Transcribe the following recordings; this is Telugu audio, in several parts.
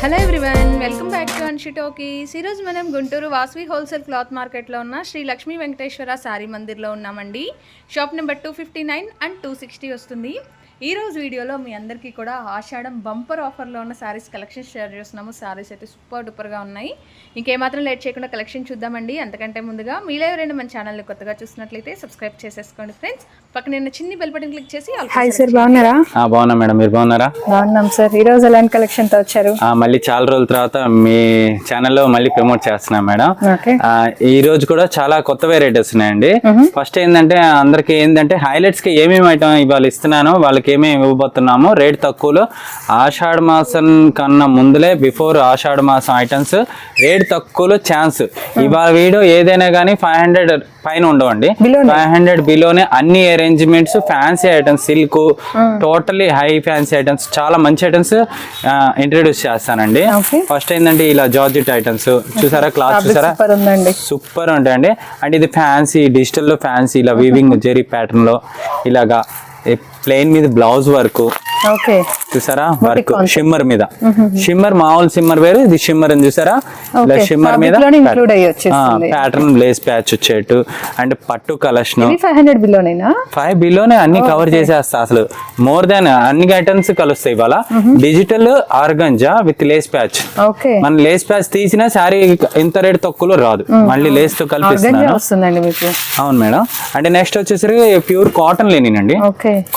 Hello everyone, welcome back to అన్షిటోకీస్. ఈరోజు మనం గుంటూరు వాసవి హోల్సేల్ క్లాత్ మార్కెట్లో ఉన్న శ్రీ లక్ష్మీ వెంకటేశ్వర సారీ మందిర్లో ఉన్నామండి. షాప్ నెంబర్ 259 అండ్ 260 వస్తుంది. ఈరోజు వీడియోలో మీ అందరికీ కూడా ఆషాఢం బంపర్ ఆఫర్లో ఉన్న సారీస్ కలెక్షన్ షేర్ చేస్తున్నాము. సారీస్ అయితే సూపర్ డూపర్గా ఉన్నాయి. ఇంకేమాత్రం లేట్ చేయకుండా కలెక్షన్ చూద్దామండి. అంతకంటే ముందుగా మీలో ఎవరైనా మన ఛానల్ని కొత్తగా చూసినట్లయితే సబ్స్క్రైబ్ చేసేసుకోండి ఫ్రెండ్స్. పక్కన చిన్న బెల్ బటన్ క్లిక్ చేసి హాయ్ సార్, బాగున్నారా? బాగున్నా మేడం, మీరు బాగున్నారా? బాగున్నాం సార్. ఈ రోజు ఎలాంటి కలెక్షన్ తో వచ్చారు? మళ్ళీ చాలా రోజుల తర్వాత మీ ఛానల్లో మళ్ళీ ప్రమోట్ చేస్తున్నాం మేడం. ఈ రోజు కూడా చాలా కొత్త వెరైటీస్ ఉన్నాయండి. ఫస్ట్ ఏంటంటే అందరికి ఏంటంటే హైలైట్స్ కి ఏమేమి ఐటమ్ ఇవాళ ఇస్తున్నానో వాళ్ళకి ఏమేమి ఇవ్వబోతున్నాము రేట్ తక్కువలో. ఆషాఢ మాసం కన్నా ముందులే బిఫోర్ ఆషాఢ మాసం ఐటమ్స్ రేట్ తక్కువలో ఛాన్స్. ఇవాళ వీడియో ఏదైనా కానీ 500 పైన ఉండవండి. 500 బిలోనే అన్ని arrangements, fancy items, silk, totally high fancy items, చాలా మంచి ఐటమ్స్ ఇంట్రడ్యూస్ చేస్తానండి. ఫస్ట్ ఏంటంటే ఇలా జార్జెట్ ఐటమ్స్ చూసారా, క్లాత్ చూసారా, సూపర్ ఉంటాయండి. అంటే ఇది ఫ్యాన్సీ, డిజిటల్ లో ఫ్యాన్సీ, ఇలా వీవింగ్ జెరీ ప్యాటర్న్ లో ఇలాగా ప్లెయిన్ మీద బ్లౌజ్ వర్క్ చూసారా, వర్క్ షిమ్మర్ మీద. షిమ్మర్ మామూలు షిమ్మర్ వేరు, ఇది షిమ్మర్ అని చూసారా, ఇలా షిమ్మర్ మీద ప్యాటర్న్ లేస్ ప్యాచ్ వచ్చేట్టు అండ్ పట్టు కలెక్షన్. 5 బిలోనే అన్ని కవర్ చేసేస్తా. అసలు మోర్ దాన్ అన్ని ఐటమ్స్ కలుస్తాయి ఇవాళ. Digital organza with lace patch. మన లేస్ ప్యాచ్ తీసిన శారీ ఇంత రేట్ తక్కువలో రాదు, మళ్ళీ లేస్ తో కల్పిస్తున్నాను. అవును మేడం. అంటే నెక్స్ట్ వచ్చేసరికి ప్యూర్ కాటన్ లెనిన్ అండి.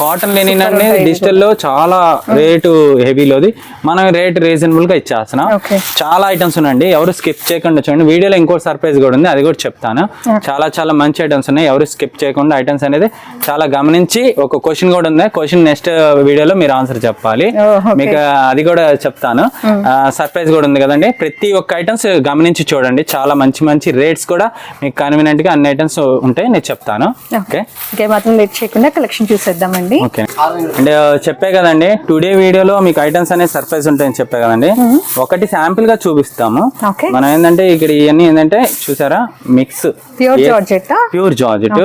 కాటన్ లెనిన్ అనేది డిజిటల్ లో చాలా రేటు హెవీలోది, మనం రేట్ రీజనబుల్ గా ఇచ్చేస్తున్నాం. చాలా ఐటమ్స్ ఉన్నాయండి, ఎవరు స్కిప్ చేయకుండా చూడండి. వీడియోలో ఇంకో సర్ప్రైజ్ కూడా ఉంది, అది కూడా చెప్తాను. చాలా చాలా మంచి ఐటమ్స్ ఉన్నాయి, ఎవరు స్కిప్ చేయకుండా ఐటమ్స్ అనేది చాలా గమనించి. ఒక క్వశ్చన్ కూడా ఉంది, క్వశ్చన్ నెక్స్ట్ వీడియోలో మీరు ఆన్సర్ చెప్పాలి, మీకు అది కూడా చెప్తాను. సర్ప్రైజ్ కూడా ఉంది కదండి. ప్రతి ఒక్క ఐటమ్స్ గమనించి చూడండి, చాలా మంచి మంచి రేట్స్ కూడా మీకు కన్వీనియంట్ గా అన్ని ఐటమ్స్ ఉంటాయి, నేను చెప్తాను. ఓకే, మాత్రం లేట్ చేయకుండా కలెక్షన్ చూసేద్దామండి. ఓకే అంటే చెప్పే కదండి, టుడే వీడియోలో మీకు ఐటమ్స్ అనేది సర్ప్రైజ్ ఉంటాయని చెప్పే కదండి. ఒకటి శాంపిల్ గా చూపిస్తాము. మనం ఏంటంటే ఇక్కడ ఇవన్నీ ఏంటంటే చూసారా, మిక్స్ ప్యూర్ జార్జెట్.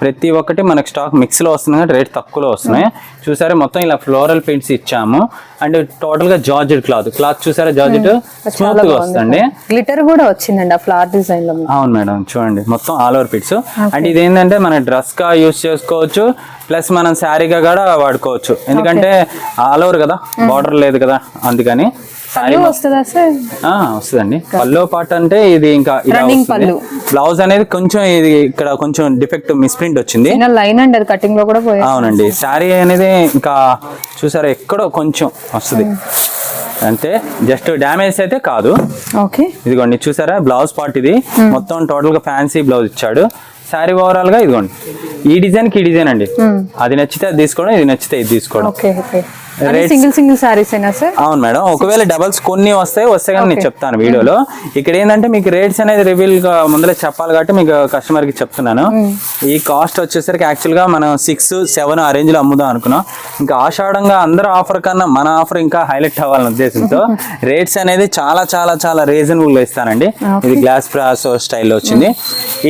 ప్రతి ఒక్కటి మనకి స్టాక్ మిక్స్ లో వస్తుంది, రేట్ తక్కువలో వస్తున్నాయి. చూసారా, మొత్తం ఇలా ఫ్లోరల్ ప్రింట్స్ ఇచ్చాము. అండ్ టోటల్ గా జార్జెట్ క్లాత్ చూసారా, జార్జెట్ స్మూత్ గా వస్తుంది. గ్లిటర్ కూడా వచ్చిందండి ఆ ఫ్లవర్ డిజైన్ లో. అవును మేడం, చూడండి మొత్తం ఆల్ ఓవర్ పిట్స్. అండ్ ఇది ఏంటంటే మన డ్రెస్ గా యూస్ చేసుకోవచ్చు, ప్లస్ మనం శారీగా కూడా వాడుకోవచ్చు. ఎందుకంటే ఆల్ ఓవర్ కదా, బార్డర్ లేదు కదా, అందుకని వస్తుందండి. పల్లో పాటు అంటే ఇది ఇంకా బ్లౌజ్ అనేది కొంచెం ఇది ఇక్కడ కొంచెం డిఫెక్ట్ మిస్ప్రింట్ వచ్చింది. అవునండి, శారీ అనేది ఇంకా చూసారా ఎక్కడో కొంచెం వస్తుంది అంటే, జస్ట్ డ్యామేజ్ అయితే కాదు. ఇదిగోండి చూసారా, బ్లౌజ్ పార్ట్ ఇది మొత్తం టోటల్ గా ఫ్యాన్సీ బ్లౌజ్ ఇచ్చాడు. శారీ ఓవరాల్ గా ఇదిగోండి ఈ డిజైన్ కి ఈ డిజైన్ అండి, అది నచ్చితే అది తీసుకోవడం, ఇది నచ్చితే ఇది తీసుకోవడం. సింగిల్ సారీస్ అయినా సార్? అవును మేడం, ఒకవేళ డబల్స్ కొన్ని వస్తే కానీ నేను చెప్తాను వీడియోలో. ఇక్కడ ఏంటంటే మీకు రేట్స్ అనేది రివీల్ గా ముందరే చెప్పాలి కాబట్టి మీకు కస్టమర్ కి చెప్తున్నాను. ఈ కాస్ట్ వచ్చేసరికి యాక్చువల్ గా మనం 6-7 ఆ రేంజ్ లో అమ్ముదాం అనుకున్నాం. ఇంకా ఆషాఢంగా అందరూ ఆఫర్ కన్నా మన ఆఫర్ ఇంకా హైలైట్ అవ్వాలనే ఉద్దేశంతో రేట్స్ అనేది చాలా చాలా చాలా రీజనబుల్ గా ఇస్తానండి. ఇది గ్లాస్ బ్రాస్ స్టైల్లో వచ్చింది.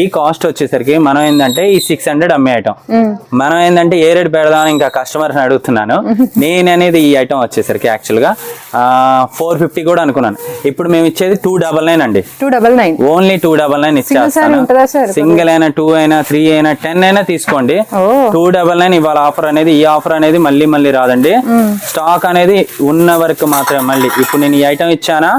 ఈ కాస్ట్ వచ్చేసరికి మనం ఏంటంటే ఈ 600 అమ్మే ఐటమ్ మనం ఏంటంటే ఏ రేట్ పెడదామని ఇంకా కస్టమర్ అడుగుతున్నాను. నేను అనేది ఈ ఐటమ్ వచ్చేసరికి యాక్చువల్ గా 450 కూడా అనుకున్నాను. ఇప్పుడు మేము ఇచ్చేది 299 అండి. 299 ఓన్లీ 299 ఇచ్చేస్తాను. సింగిల్ అయినా 2 అయినా 3 అయినా 10 అయినా తీసుకోండి. 299 ఇవాళ ఆఫర్ అనేది. ఈ ఆఫర్ అనేది మళ్ళీ రాదండి, స్టాక్ అనేది ఉన్న వరకు మాత్రమే. మళ్ళీ ఇప్పుడు నేను ఈ ఐటమ్ ఇచ్చానా,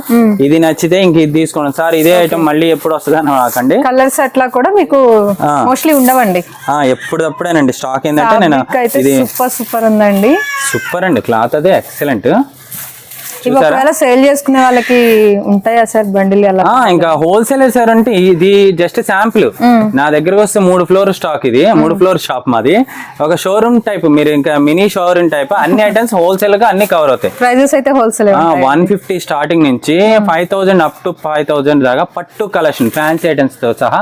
ఇది నచ్చితే ఇంక ఇది తీసుకోండి సార్, ఇదే ఐటమ్ మళ్ళీ ఎప్పుడు వస్తుంది అని రాకండి. కలర్స్ అట్లా కూడా మీకు మోస్ట్లీ ఉండవండి, ఎప్పుడప్పుడేనండి స్టాక్. ఏంటంటే నేను ఇది సూపర్ ఉందండి, సూపర్ అండి, క్లాత్ అదే ఎక్సలెంట్. సేల్ చేసుకునే వాళ్ళకి ఉంటాయా సార్ బండిల్? ఇంకా హోల్సేలర్ సార్ అంటే ఇది జస్ట్ శాంపుల్. నా దగ్గరకు వస్తే 3 ఫ్లోర్ స్టాక్, ఇది 3 ఫ్లోర్ షాప్ మాది. ఒక షోరూమ్ టైప్, మీరు ఇంకా మినీ షోరూమ్ టైప్, అన్ని ఐటమ్స్ హోల్సేల్ గా అన్ని కవర్ అవుతాయి. ప్రైజెస్ అయితే హోల్సేల్ 150 స్టార్టింగ్ నుంచి 5000 అప్ టు 5000 దాకా పట్టు కలెక్షన్, ఫ్యాన్సీ ఐటమ్స్ తో సహా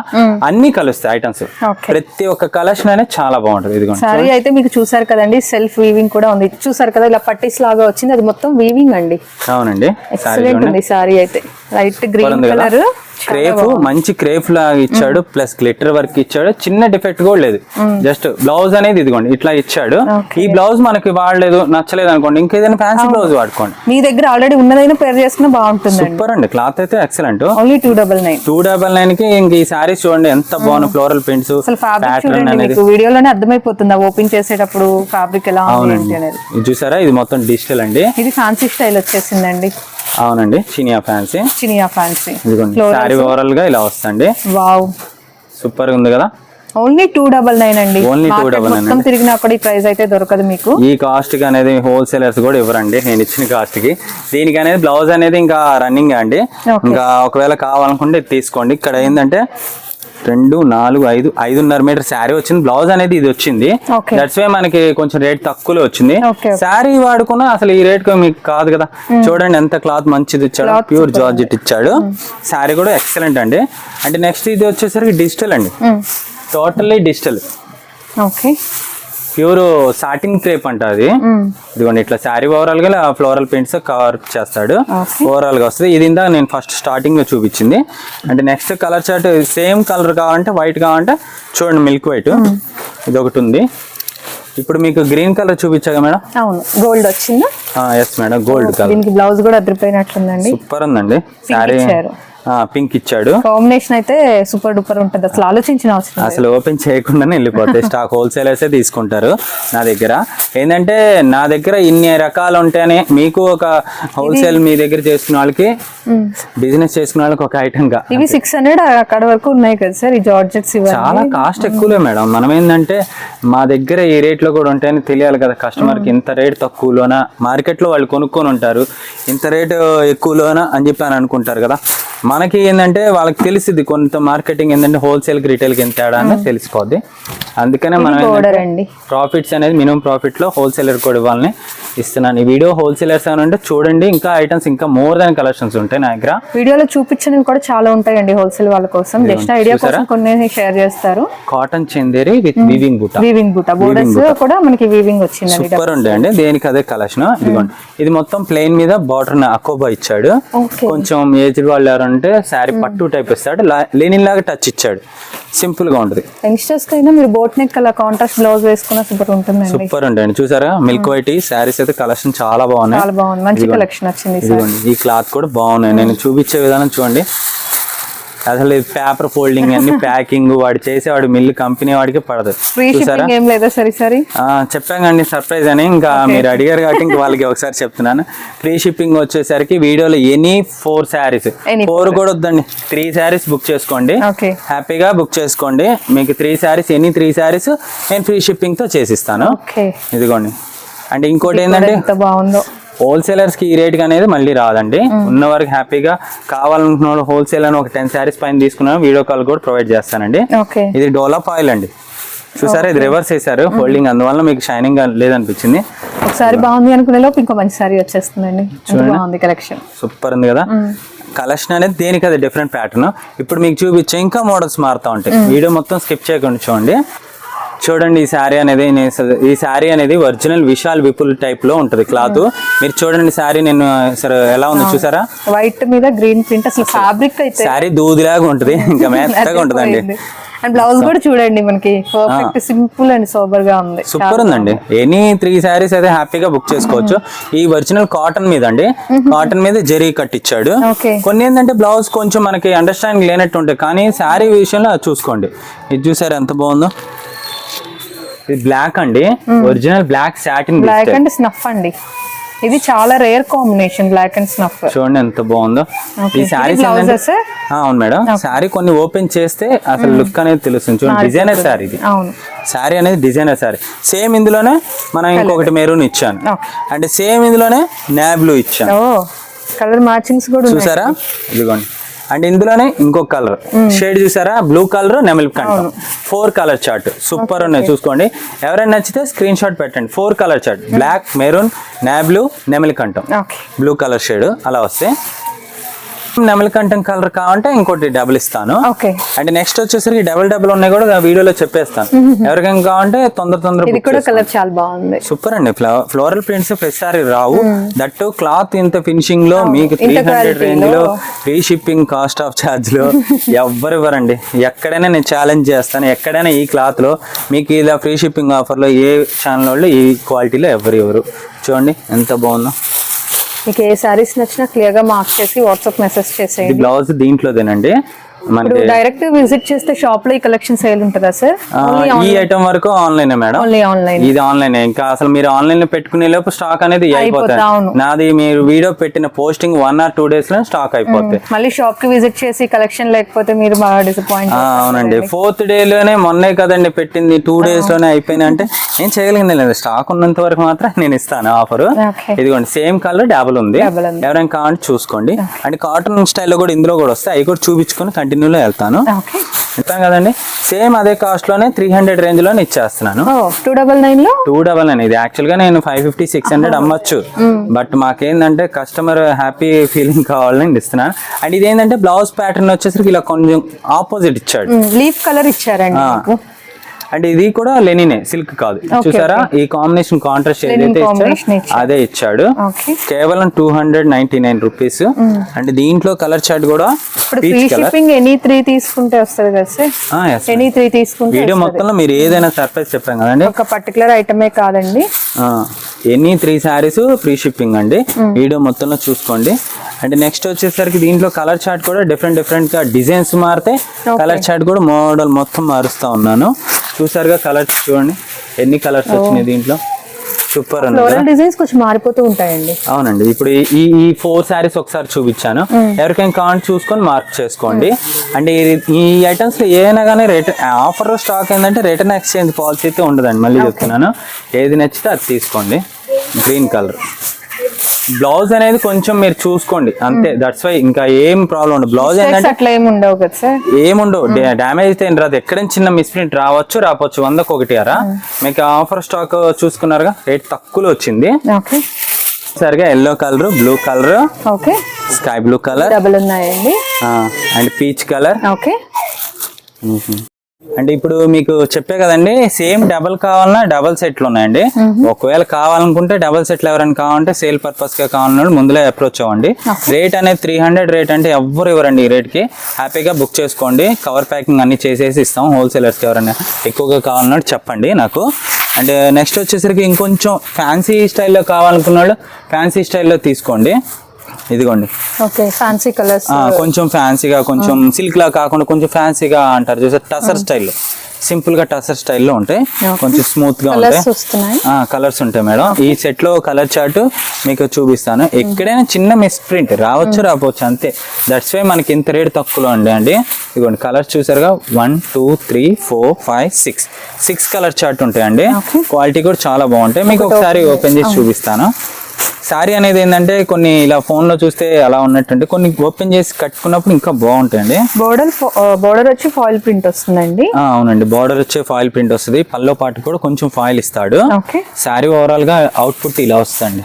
అన్ని కలుస్తాయి ఐటమ్స్. ప్రతి ఒక్క కలెక్షన్ అనేది చాలా బాగుంటుంది. ఇది సారీ అయితే మీకు చూసారు కదండి, సెల్ఫ్ వీవింగ్ కూడా ఉంది. చూసారు కదా, ఇలా పట్టీస్ లాగా వచ్చింది, అది మొత్తం వీవింగ్ అండి. అవునండి, ఎక్సలెంట్ ఉంది సారీ అయితే. లైట్ గ్రీన్ కలర్ క్రేఫ్ మంచి క్రేఫ్ లాగా ఇచ్చాడు, ప్లస్ గ్లిటర్ వర్క్ ఇచ్చాడు, చిన్న డిఫెక్ట్ కూడా లేదు. జస్ట్ బ్లౌజ్ అనేది ఇదిగోండి ఇట్లా ఇచ్చాడు. ఈ బ్లౌజ్ మనకి వాడలేదు నచ్చలేదు అనుకోండి, ఇంకేదైనా ఫ్యాన్సీ బ్లౌజ్ వాడుకోండి. మీ దగ్గర ఆల్రెడీ ఉన్నదైనా పేర్ చేసుకున్నా బాగుంటుంది. సూపర్ అండి, క్లాత్ అయితే ఎక్సలెంట్. ఓన్లీ 299 కి ఇంక ఈ సారీస్ చూడండి ఎంత బాగుంది, ఫ్లోరల్ ప్రింట్స్ ప్యాటర్న్ అనేది వీడియోలోనే అర్థమైపోతుంది ఓపెన్ చేసేటప్పుడు ఫ్యాబ్రిక్ ఎలా ఉంది అనేది. ఇది చూసారా, ఇది మొత్తం డిజిటల్ అండి. ఇది ఫ్యాన్సీ స్టైల్ వచ్చేసిందండి. అవునండి, చినియా ఫ్యాన్సీ. ఇదిగోండి సారీ ఓవరాల్ గా ఇలా వస్తుంది. వావ్, సూపర్ గా ఉంది కదా. ఓన్లీ 299 అండి. ఓన్లీ 299 మొత్తం తిరిగినా కూడా ఈ ప్రైస్ అయితే దొరకదు మీకు. ఈ కాస్ట్ కి అనేది హోల్సేలర్స్ కూడా ఇవ్వరండి, నేను ఇచ్చిన కాస్ట్ కి. దీనికి అనేది బ్లౌజ్ అనేది ఇంకా రన్నింగ్ అండి. ఇంకా ఒకవేళ కావాలనుకుంటే తీసుకోండి. ఇక్కడ ఏంటంటే 2, 4, 5, 5.5 మీటర్ శారీ వచ్చింది. బ్లౌజ్ అనేది ఇది వచ్చింది. దట్స్ వే మనకి కొంచెం రేట్ తక్కువలో వచ్చింది. శారీ వాడుకున్నా అసలు ఈ రేట్ మీకు కాదు కదా. చూడండి ఎంత క్లాత్ మంచిది ఇచ్చాడు, ప్యూర్ జార్జెట్ ఇచ్చాడు. శారీ కూడా ఎక్సలెంట్ అండి. అంటే నెక్స్ట్ ఇది వచ్చేసరికి డిజిటల్ అండి, totally digital. Pure satin crepe అంట అది. ఇదిగోండి ఇట్లా శారీ ఓవరాల్ గా ఫ్లోరల్ ప్రింట్స్ కవర్ చేస్తాడు. ఓవరాల్ గా వస్తుంది. ఇది ఇందాక నేను ఫస్ట్ స్టార్టింగ్ లో చూపించింది. అంటే next colour chart same colour కావాలంటే వైట్ కావాలంటే చూడండి మిల్క్ వైట్ ఇది ఒకటి ఉంది. ఇప్పుడు మీకు గ్రీన్ కలర్ చూపించాగా మేడం. అవును, గోల్డ్ వచ్చిందా? Yes madam, gold colour. దీనికి బ్లౌజ్ కూడా అదిరిపోయినట్లుందండి. సూపర్ ఉందండి. శారీ పింక్ ఇచ్చాడు. కాంబినేషన్ అయితే సూపర్ డూపర్ ఉంటుంది. అసలు ఆలోచించిన అవసరం, అసలు ఓపెన్ చేయకుండానే వెళ్ళిపోతాయి. స్టాక్ హోల్సేలర్సే తీసుకుంటారు నా దగ్గర. ఏంటంటే నా దగ్గర ఇన్ని రకాలు ఉంటాయని మీకు ఒక హోల్సేల్ మీ దగ్గర చేసుకున్న వాళ్ళకి, బిజినెస్ చేసుకున్న వాళ్ళకి ఒక ఐటమ్ గా. ఇవి 600 అక్కడ వరకు ఉన్నాయి కదా సార్ ఈ జార్జెట్స్. చాలా కాస్ట్ ఎక్కువలే మేడం. మనం ఏంటంటే మా దగ్గర ఈ రేట్ లో కూడా ఉంటాయని తెలియాలి కదా కస్టమర్ కి. ఇంత రేట్ తక్కువలోన మార్కెట్ లో వాళ్ళు కొనుక్కొని ఉంటారు, ఇంత రేటు ఎక్కువలోన అని చెప్పి అని అనుకుంటారు కదా. మనకి ఏంటంటే వాళ్ళకి తెలిసింది కొంత మార్కెటింగ్ ఏంటంటే హోల్సేల్ కి రిటైల్ కి ఎంత తేడా అనేది తెలిసిపోద్ది. అందుకనే మనం ప్రాఫిట్స్ అనేది మినిమం ప్రాఫిట్ లో హోల్సేలర్ కూడా ఇవ్వాలని ఇస్తున్నాను. ఈ వీడియో హోల్సేలర్స్ అని అంటే చూడండి, ఇంకా ఐటమ్స్ ఇంకా మోర్ దాన్ కలెక్షన్స్ ఉంటాయి నా దగ్గర. వీడియోలో చూపించినవి కూడా చాలా ఉంటాయండి హోల్సేల్ వాళ్ళ కోసం. జస్ట్ ఐడియా కోసం కొన్ని షేర్ చేస్తారు. కాటన్ చందేరి విత్ వీవింగ్ బూటా బోర్డర్స్ కూడా మనకి వీవింగ్ వచ్చింది. సూపర్ ఉండే అండి. దేనికి అదే కలెక్షన్. ఇదిగోండి ఇది మొత్తం ప్లెయిన్ మీద బార్డర్ అకోబా ఇచ్చాడు. కొంచెం ఏజ్డ్ వాళ్ళు అంటే శారీ పట్టు టైప్ ఇస్తాడు, లెనిన్ లాగా టచ్ ఇచ్చాడు. సింపుల్ గా ఉంటుంది. యంగ్స్టర్స్ కైనా మీరు బోట్ నెక్ అలా కాంట్రాస్ట్ బ్లౌజ్ వేసుకున్నా సూపర్ ఉంటుంది. సూపర్ ఉంటుంది. చూసారా మిల్క్ వైట్ శారీస్ అయితే కలెక్షన్ చాలా బాగున్నాయి. చాలా బాగుంది, మంచి కలెక్షన్ వచ్చింది. ఈ క్లాత్ కూడా బాగున్నాయి. నేను చూపించే విధానం చూడండి. అసలు పేపర్ ఫోల్డింగ్ అన్ని ప్యాకింగ్ వాడు చేసేవాడు మిల్లు కంపెనీ వాడికి పడదు. చెప్పానండి సర్ప్రైజ్ అని. ఇంకా మీరు అడిగారు కాబట్టి ఇంకా వాళ్ళకి ఒకసారి చెప్తున్నాను. ఫ్రీ షిప్పింగ్ వచ్చేసరికి వీడియోలో ఎనీ 4 శారీస్, 4 కూడా వద్దండి, 3 శారీస్ బుక్ చేసుకోండి. హ్యాపీగా బుక్ చేసుకోండి. మీకు 3 శారీస్ ఎనీ 3 శారీస్ నేను ఫ్రీ షిప్పింగ్ తో చేసిస్తాను. ఇదిగోండి. అంటే ఇంకోటి ఏంటంటే హోల్సేలర్స్ కి ఈ రేట్ అనేది మళ్ళీ రాదండి. ఉన్న వారికి హ్యాపీగా కావాలనుకున్న వాళ్ళు హోల్సేల్ అని ఒక 10 శారీస్ పైన తీసుకున్నాను, వీడియో కాల్ కూడా ప్రొవైడ్ చేస్తానండి. ఇది డోలాప్ ఆయిల్ అండి. చూసారా ఇది రివర్స్ వేసారు ఫోల్డింగ్, అందువల్ల మీకు షైనింగ్ లేదనిపించింది. ఒకసారి బాగుంది అనుకునే లోపు ఇంకో మంచి సారీ వచ్చేస్తుందండి. కలెక్షన్ సూపర్ ఉంది కదా. కలెక్షన్ అనేది దేనికి అది డిఫరెంట్ ప్యాటర్న్. ఇప్పుడు మీకు చూపించే ఇంకా మోడల్స్ మారుతా ఉంటాయి. వీడియో మొత్తం స్కిప్ చేయకుండా చూడండి. చూడండి ఈ శారీ అనేది ఒరిజినల్ విశాల్ విపుల్ టైప్ లో ఉంటది క్లాత్. మీరు చూడండి శారీ నేను సరే ఎలా ఉందో చూసారా, వైట్ మీద గ్రీన్ ప్రింట్. అసలు ఫ్యాబ్రిక్ అయితే శారీ దూదిలాగా ఉంటది, ఇంకా మెత్తగా ఉంటదండి. అండ్ బ్లౌజ్ కూడా చూడండి మనకి పర్ఫెక్ట్ సింపుల్ అండ్ సోబర్ గా ఉంది. సూపర్ ఉందండి. ఎనీ 3 శారీస్ అయితే హ్యాపీగా బుక్ చేసుకోవచ్చు. ఈ ఒరిజినల్ కాటన్ మీద అండి, కాటన్ మీద జరీ కట్టించాడు. కొన్ని ఏంటంటే బ్లౌజ్ కొంచెం మనకి అండర్స్టాండింగ్ లేనట్టు ఉంటాయి, కానీ శారీ విషయంలో చూసుకోండి. ఇది చూసారు ఎంత బాగుందో. ఇది బ్లాక్ అండి, original black satin, black and snuff అండి. ఇది చాలా rare combination, black and snuff. చూడండి ఎంత బాగుందో. ఈ శారీస్ అవును మేడం, శారీ కొన్ని ఓపెన్ చేస్తే అసలు లుక్ అనేది తెలుస్తుంది. చూడండి డిజైనర్ శారీ ఇది. శారీ అనేది డిజైనర్ శారీ. సేమ్ ఇందులోనే మనం ఇంకొకటి మెరూన్ ఇచ్చాను, అంటే సేమ్ ఇందులోనే నేవీ బ్లూ ఇచ్చాను. కలర్ మ్యాచింగ్స్ కూడా చూసారా, ఇదిగోండి. అండ్ ఇందులోనే ఇంకొక కలర్ షేడ్ చూసారా, బ్లూ కలర్ నెమలి కంఠం. 4 కలర్ చార్ట్ సూపర్ ఉన్నాయి, చూసుకోండి. ఎవరైనా నచ్చితే స్క్రీన్ షాట్ పెట్టండి. 4 colour chart, black, maroon, navy blue, నెమలి కంఠం, బ్లూ కలర్ షేడ్ అలా వస్తే నెమలికంఠం కలర్ కావాలంటే ఇంకోటి డబుల్ ఇస్తాను. ఓకే. అంటే నెక్స్ట్ వచ్చేసరికి డబుల్ ఉన్నాయి కూడా వీడియోలో చెప్పేస్తాను. ఎవరికైనా కావాలంటే తొందర ఇది కూడా కలర్ చాలా బాగుంది. సూపర్ అండి. ఫ్లోరల్ ప్రింట్స్ ప్రతిసారి రావు. దట్టు క్లాత్ ఇంత ఫినిషింగ్ లో మీకు 300 రేంజ్ లో free shipping, cost of charge లో ఎవ్వరు ఇవ్వరండి. ఎక్కడైనా నేను ఛాలెంజ్ చేస్తాను, ఎక్కడైనా ఈ క్లాత్ లో మీకు ఇలా ఫ్రీ షిప్పింగ్ ఆఫర్ లో ఏ ఛానల్ వాళ్ళు ఈ క్వాలిటీలో ఎవరు చూడండి ఎంత బాగుందో. మీకు ఏ సారీస్ నచ్చినా క్లియర్ గా మార్క్ చేసి వాట్సాప్ మెసేజ్ చేసేయండి. బ్లౌజ్ దీంట్లోదేనండి. డైరెక్ట్ విజిట్ చేస్తే షాప్ లో ఈ కలెక్షన్ సేల్ ఉంటుందా సార్? ఈ ఐటమ్ వరకు ఆన్లైన్ మేడం. ఇది ఆన్లైన్. ఇంకా అసలు మీరు ఆన్లైన్ లో పెట్టుకునే లోపు స్టాక్ అనేది అయిపోతుంది. నాది మీరు వీడియో పెట్టిన పోస్టింగ్ 1 or 2 days లో స్టాక్ అయిపోతాయి. మళ్ళీ షాప్ కి విజిట్ చేసి కలెక్షన్ లేకపోతే మీరు బాగా డిసప్పాయింట్. అవునండి. 4th day లోనే మొన్నే కదండి పెట్టింది, 2 days లోనే అయిపోయింది అంటే ఏం చేయగలిగింది లేదు. స్టాక్ ఉన్నంత వరకు మాత్రం నేను ఇస్తాను ఆఫర్. ఇదిగోండి సేమ్ కలర్ డబుల్ ఉంది. ఎవరైనా కావాలంటే చూసుకోండి. అంటే కాటన్ స్టైల్లో కూడా ఇందులో కూడా వస్తాయి. అవి కూడా చూపించుకొని కంటిన్యూలో వెళ్తాను కదండి. సేమ్ అదే కాస్ట్ లోనే 300 రేంజ్ లోనే ఇచ్చేస్తున్నాను. 299 ఇది యాక్చువల్ గా నేను 550, 600 అమ్మొచ్చు. బట్ మాకేందంటే కస్టమర్ హ్యాపీ ఫీలింగ్ కావాలని ఇస్తున్నాను. అండ్ ఇదేంటంటే బ్లౌజ్ ప్యాటర్న్ వచ్చేసరికి ఇలా కొంచెం ఆపోజిట్ ఇచ్చాడు. లీఫ్ కలర్ ఇచ్చారండి. అంటే ఇది కూడా లెనినే, సిల్క్ కాదు. చూసారా ఈ కాంబినేషన్ కాంట్రాస్ట్ ఏదైతే ఇచ్చాడు అదే ఇచ్చాడు. కేవలం 299 రూపీస్. అంటే దీంట్లో కలర్ చార్ట్ కూడా ఎనీ 3 తీసుకుంటే వస్తుంది కదా సార్? ఎనీ 3 తీసుకుంటే వీడియో మొత్తంలో మీరు ఏదైనా సర్ప్రైజ్ చెప్పాం కదండి. ఒక పర్టికులర్ ఐటమే కాదండి, ఎనీ 3 సారీస్ ఫ్రీ షిప్పింగ్ అండి. వీడియో మొత్తంలో చూసుకోండి. అంటే నెక్స్ట్ వచ్చేసరికి దీంట్లో కలర్ చార్ట్ కూడా డిఫరెంట్ గా డిజైన్స్ మారితే కలర్ చార్ట్ కూడా మోడల్ మొత్తం మారుస్తా ఉన్నాను. చూసారుగా కలర్స్ చూడండి ఎన్ని కలర్స్ వచ్చినాయి దీంట్లో. సూపర్ ఫ్లోరల్ డిజైన్స్ కొంచెం మారిపోతూ ఉంటాయండి. అవునండి. ఇప్పుడు ఈ 4 సారీస్ ఒకసారి చూపించాను. ఎవరికైనా కావాలంటే చూసుకొని మార్క్ చేసుకోండి. అంటే ఈ ఐటమ్స్ లో ఏదైనా కానీ ఆఫర్ స్టాక్ ఏంటంటే రిటర్న్ ఎక్స్చేంజ్ పాలసీ అయితే ఉండదండి. మళ్ళీ చెప్తున్నాను, ఏది నచ్చితే అది తీసుకోండి. గ్రీన్ కలర్ బ్లౌజ్ అనేది కొంచెం మీరు చూసుకోండి అంతే. దట్స్ వై ఇంకా ఏం ప్రాబ్లం ఉండదు. బ్లౌజ్ ఏంటంటే ఏముండవు, డ్యామేజ్ అయితే ఏం రాదు. ఎక్కడైనా చిన్న మిస్ప్రింట్ రావచ్చు 100కి 1 అరా. మీకు ఆఫర్ స్టాక్ చూసుకున్నారుగా, రేట్ తక్కువలో వచ్చింది. సరిగా yellow colour, blue colour, sky blue colour and peach colour. అంటే ఇప్పుడు మీకు చెప్పే కదండి, సేమ్ డబల్ కావాలన్నా డబల్ సెట్లు ఉన్నాయండి. ఒకవేళ కావాలనుకుంటే డబల్ సెట్లు ఎవరైనా కావాలంటే సేల్ పర్పస్ గా కావాలన్నా ముందులే అప్రోచ్ అవ్వండి. రేట్ అనేది 300 రేట్ అంటే ఎవ్వరు ఇవ్వరండి. ఈ రేట్ కి హ్యాపీగా బుక్ చేసుకోండి. కవర్ ప్యాకింగ్ అన్ని చేసేసి ఇస్తాం. హోల్సేలర్స్ కి ఎవరైనా ఎక్కువగా కావాలన్నట్టు చెప్పండి నాకు. అంటే నెక్స్ట్ వచ్చేసరికి ఇంకొంచెం ఫ్యాన్సీ స్టైల్లో కావాలనుకున్న వాళ్ళు ఫ్యాన్సీ స్టైల్లో తీసుకోండి. ఇదిగోండి ఫ్యాన్సీ కలర్స్, కొంచెం ఫ్యాన్సీగా, కొంచెం సిల్క్ లా కాకుండా కొంచెం ఫ్యాన్సీగా అంటారు చూసారు, టసర్ స్టైల్లో. సింపుల్ గా టసర్ స్టైల్లో ఉంటాయి, కొంచెం స్మూత్ గా ఉంటాయి. కలర్స్ ఉంటాయి మేడం. ఈ సెట్ లో కలర్ చార్ట్ మీకు చూపిస్తాను. ఎక్కడైనా చిన్న మిస్ ప్రింట్ రావచ్చు అంతే. దట్స్ వై మనకి ఇంత రేట్ తక్కువలో అండి. ఇదిగోండి కలర్స్ చూసారుగా, 1 2 3 4 5 6 కలర్ చార్ట్ ఉంటాయండి. క్వాలిటీ కూడా చాలా బాగుంటాయి. మీకు ఒకసారి ఓపెన్ చేసి చూపిస్తాను. సారీ అనేది ఏంటంటే కొన్ని ఇలా ఫోన్ లో చూస్తే అలా ఉన్నట్టు, కొన్ని ఓపెన్ చేసి కట్టుకున్నప్పుడు ఇంకా బాగుంటాయండి. బోర్డర్ వచ్చి ఫాయిల్ ప్రింట్ వస్తుందండి. అవునండి, బోర్డర్ వచ్చే ఫాయిల్ ప్రింట్ వస్తుంది. పల్లో పాటు కూడా కొంచెం ఫాయిల్ ఇస్తాడు. సారీ ఓవరాల్ గా అవుట్పుట్ ఇలా వస్తుంది.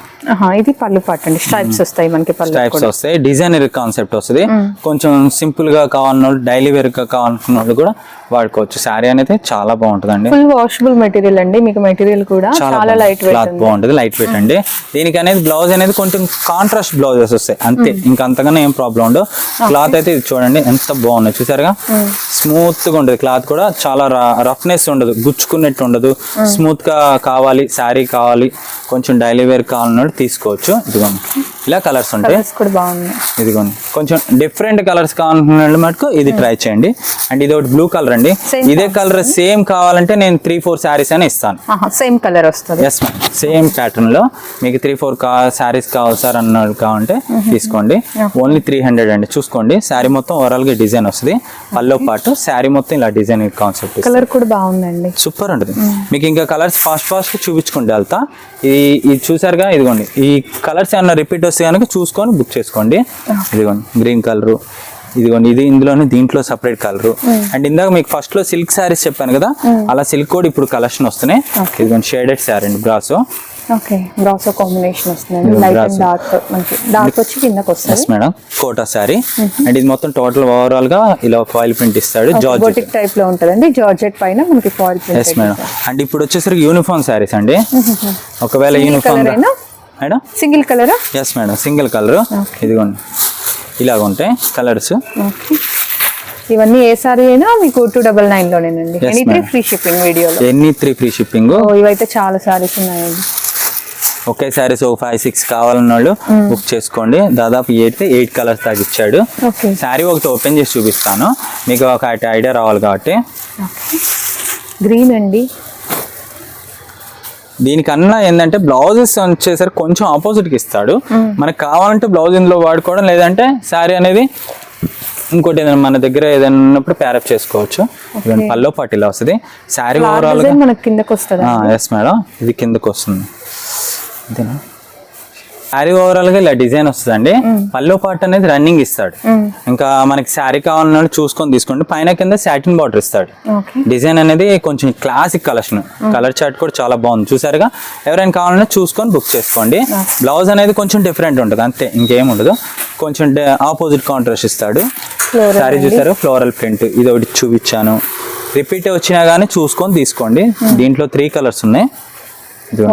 ఇది పళ్ళు పాటు అండి. స్ట్రైప్స్ వస్తాయి మనకి, స్ట్రైప్స్ వస్తాయి. డిజైనర్ కాన్సెప్ట్ వస్తుంది. కొంచెం సింపుల్ గా కావాలన్న డైలీ వేర్ గా కావాలనుకున్న వాళ్ళు కూడా వాడుకోవచ్చు. సారీ అనేది చాలా బాగుంటుందండి. ఫుల్ వాషబుల్ మెటీరియల్ అండి. మీకు మెటీరియల్ కూడా చాలా లైట్ వెయిట్, క్లాత్ బాగుంటుంది, లైట్ వెయిట్ అండి. దీనికి అనేది బ్లౌజ్ అనేది కొంచెం కాంట్రాస్ట్ బ్లౌజెస్ వస్తాయి అంతే. ఇంకా అంతగానే ఏం ప్రాబ్లం ఉండదు. క్లాత్ అయితే ఇది చూడండి ఎంత బాగుంది చూసారుగా. స్మూత్ గా ఉంటుంది క్లాత్ కూడా. చాలా రఫ్నెస్ ఉండదు, గుచ్చుకున్నట్టు ఉండదు. స్మూత్ గా కావాలి, శారీ కావాలి, కొంచెం డైలీ వేర్ కావాలన్నట్టు తీసుకోవచ్చు. ఇదిగోండి ఇలా కలర్స్ ఉంటాయి. ఇదిగోండి కొంచెం డిఫరెంట్ కలర్స్ కావాలనుకున్న మటుకు ఇది ట్రై చేయండి. అండ్ ఇది ఒకటి బ్లూ కలర్ అండి. ఇదే కలర్ సేమ్ కావాలంటే నేను 3-4 శారీస్ అని ఇస్తాను. సేమ్ కలర్ వస్తుంది. ఎస్ మ్యామ్, సేమ్ ప్యాటర్న్ లో మీకు 3-4 శారీస్ కావాలి సార్ అన్నది కావాలంటే తీసుకోండి. ఓన్లీ 300 అండి. చూసుకోండి శారీ మొత్తం ఓవరాల్ గా డిజైన్ వస్తుంది. పల్లో పాటు శారీ మొత్తం ఇలా డిజైన్ కాన్సెప్ట్. కలర్ కూడా బాగుందండి, సూపర్ ఉంటుంది. మీకు ఇంకా కలర్స్ ఫాస్ట్ చూపించుకుంటే వెళ్తా. ఇది చూసారుగా, ఇదిగోండి ఈ కలర్స్ ఏమన్నా రిపీట్ వస్తే కనుక చూసుకొని బుక్ చేసుకోండి. ఇదిగోండి గ్రీన్ కలర్, ఇదిగోండి ఇది ఇందులోనే దీంట్లో సపరేట్ కలర్. అండ్ ఇందాక మీకు ఫస్ట్ లో సిల్క్ శారీస్ చెప్పాను కదా, అలా సిల్క్ కూడా ఇప్పుడు కలెక్షన్ వస్తున్నాయి. ఇదిగోండి షేడెడ్ శారీ అండి, బ్రాసో ఓకే, బ్రాసో కాంబినేషన్ వస్తుంది, లైట్ అండ్ డార్క్, మనకి డార్క్ వచ్చి కిందకి వస్తుంది మేడం. కోటా సారీ అండ్ ఇది మొత్తం టోటల్ ఓవరాల్ గా ఇలా ఫాయిల్ ప్రింట్ ఇస్తాడు, జార్జెట్ టైప్ లో ఉంటదండి. జార్జెట్ పైన మనకి foil print. Yes madam. And ఇప్పుడు వచ్చేసరికి యూనిఫామ్ సారీస్ అండి. ఒకవేళ uniform madam single colour. Yes madam, single colour. ఇదిగోండి ఇలాగ ఉంటాయి కలర్స్. ఇవన్నీ ఏ సారీ అయినా మీకు 299 లోనేనండి. ఎనీ 3 ఫ్రీ షిప్పింగ్ వీడియోలో. Any 3 free shipping. ఇవైతే చాలా సారీస్ ఉన్నాయండి. ఒకే సారీస్ 5-6 కావాలన్న వాళ్ళు బుక్ చేసుకోండి. దాదాపు 8 కలర్స్ దాకా ఇచ్చాడు. సారీ ఒకటి ఓపెన్ చేసి చూపిస్తాను మీకు ఒక ఐడియా రావాలి కాబట్టి. గ్రీన్ అండి. దీనికన్నా ఏంటంటే బ్లౌజెస్ వచ్చేసరికి కొంచెం ఆపోజిట్కి ఇస్తాడు. మనకు కావాలంటే బ్లౌజ్ ఇందులో వాడుకోవడం, లేదంటే శారీ అనేది ఇంకోటి ఏదైనా మన దగ్గర ఏదైనా ఉన్నప్పుడు ప్యారప్ చేసుకోవచ్చు. పల్లో పాటు ఇలా వస్తుంది. శారీ ఓవరాల్ ఎస్ మేడం, ఇది కిందకు వస్తుంది. శారీ ఓవరాల్ గా ఇలా డిజైన్ వస్తుందండి. పల్లో పార్ట్ అనేది రన్నింగ్ ఇస్తాడు. ఇంకా మనకి శారీ కావాలన్నా చూసుకొని తీసుకోండి. పైన కింద సాటిన్ బార్డర్ ఇస్తాడు. డిజైన్ అనేది కొంచెం క్లాసిక్ కలెక్షన్. కలర్ చార్ట్ కూడా చాలా బాగుంది చూసారుగా. ఎవరైనా కావాలన్నా చూసుకొని బుక్ చేసుకోండి. బ్లౌజ్ అనేది కొంచెం డిఫరెంట్ ఉంటుంది అంతే, ఇంకేం ఉండదు. కొంచెం ఆపోజిట్ కాంట్రాస్ట్ ఇస్తాడు. శారీ చూసారు, ఫ్లోరల్ ప్రింట్. ఇది ఒకటి చూపించాను. రిపీట్ వచ్చినా గానీ చూసుకొని తీసుకోండి. దీంట్లో 3 కలర్స్ ఉన్నాయి.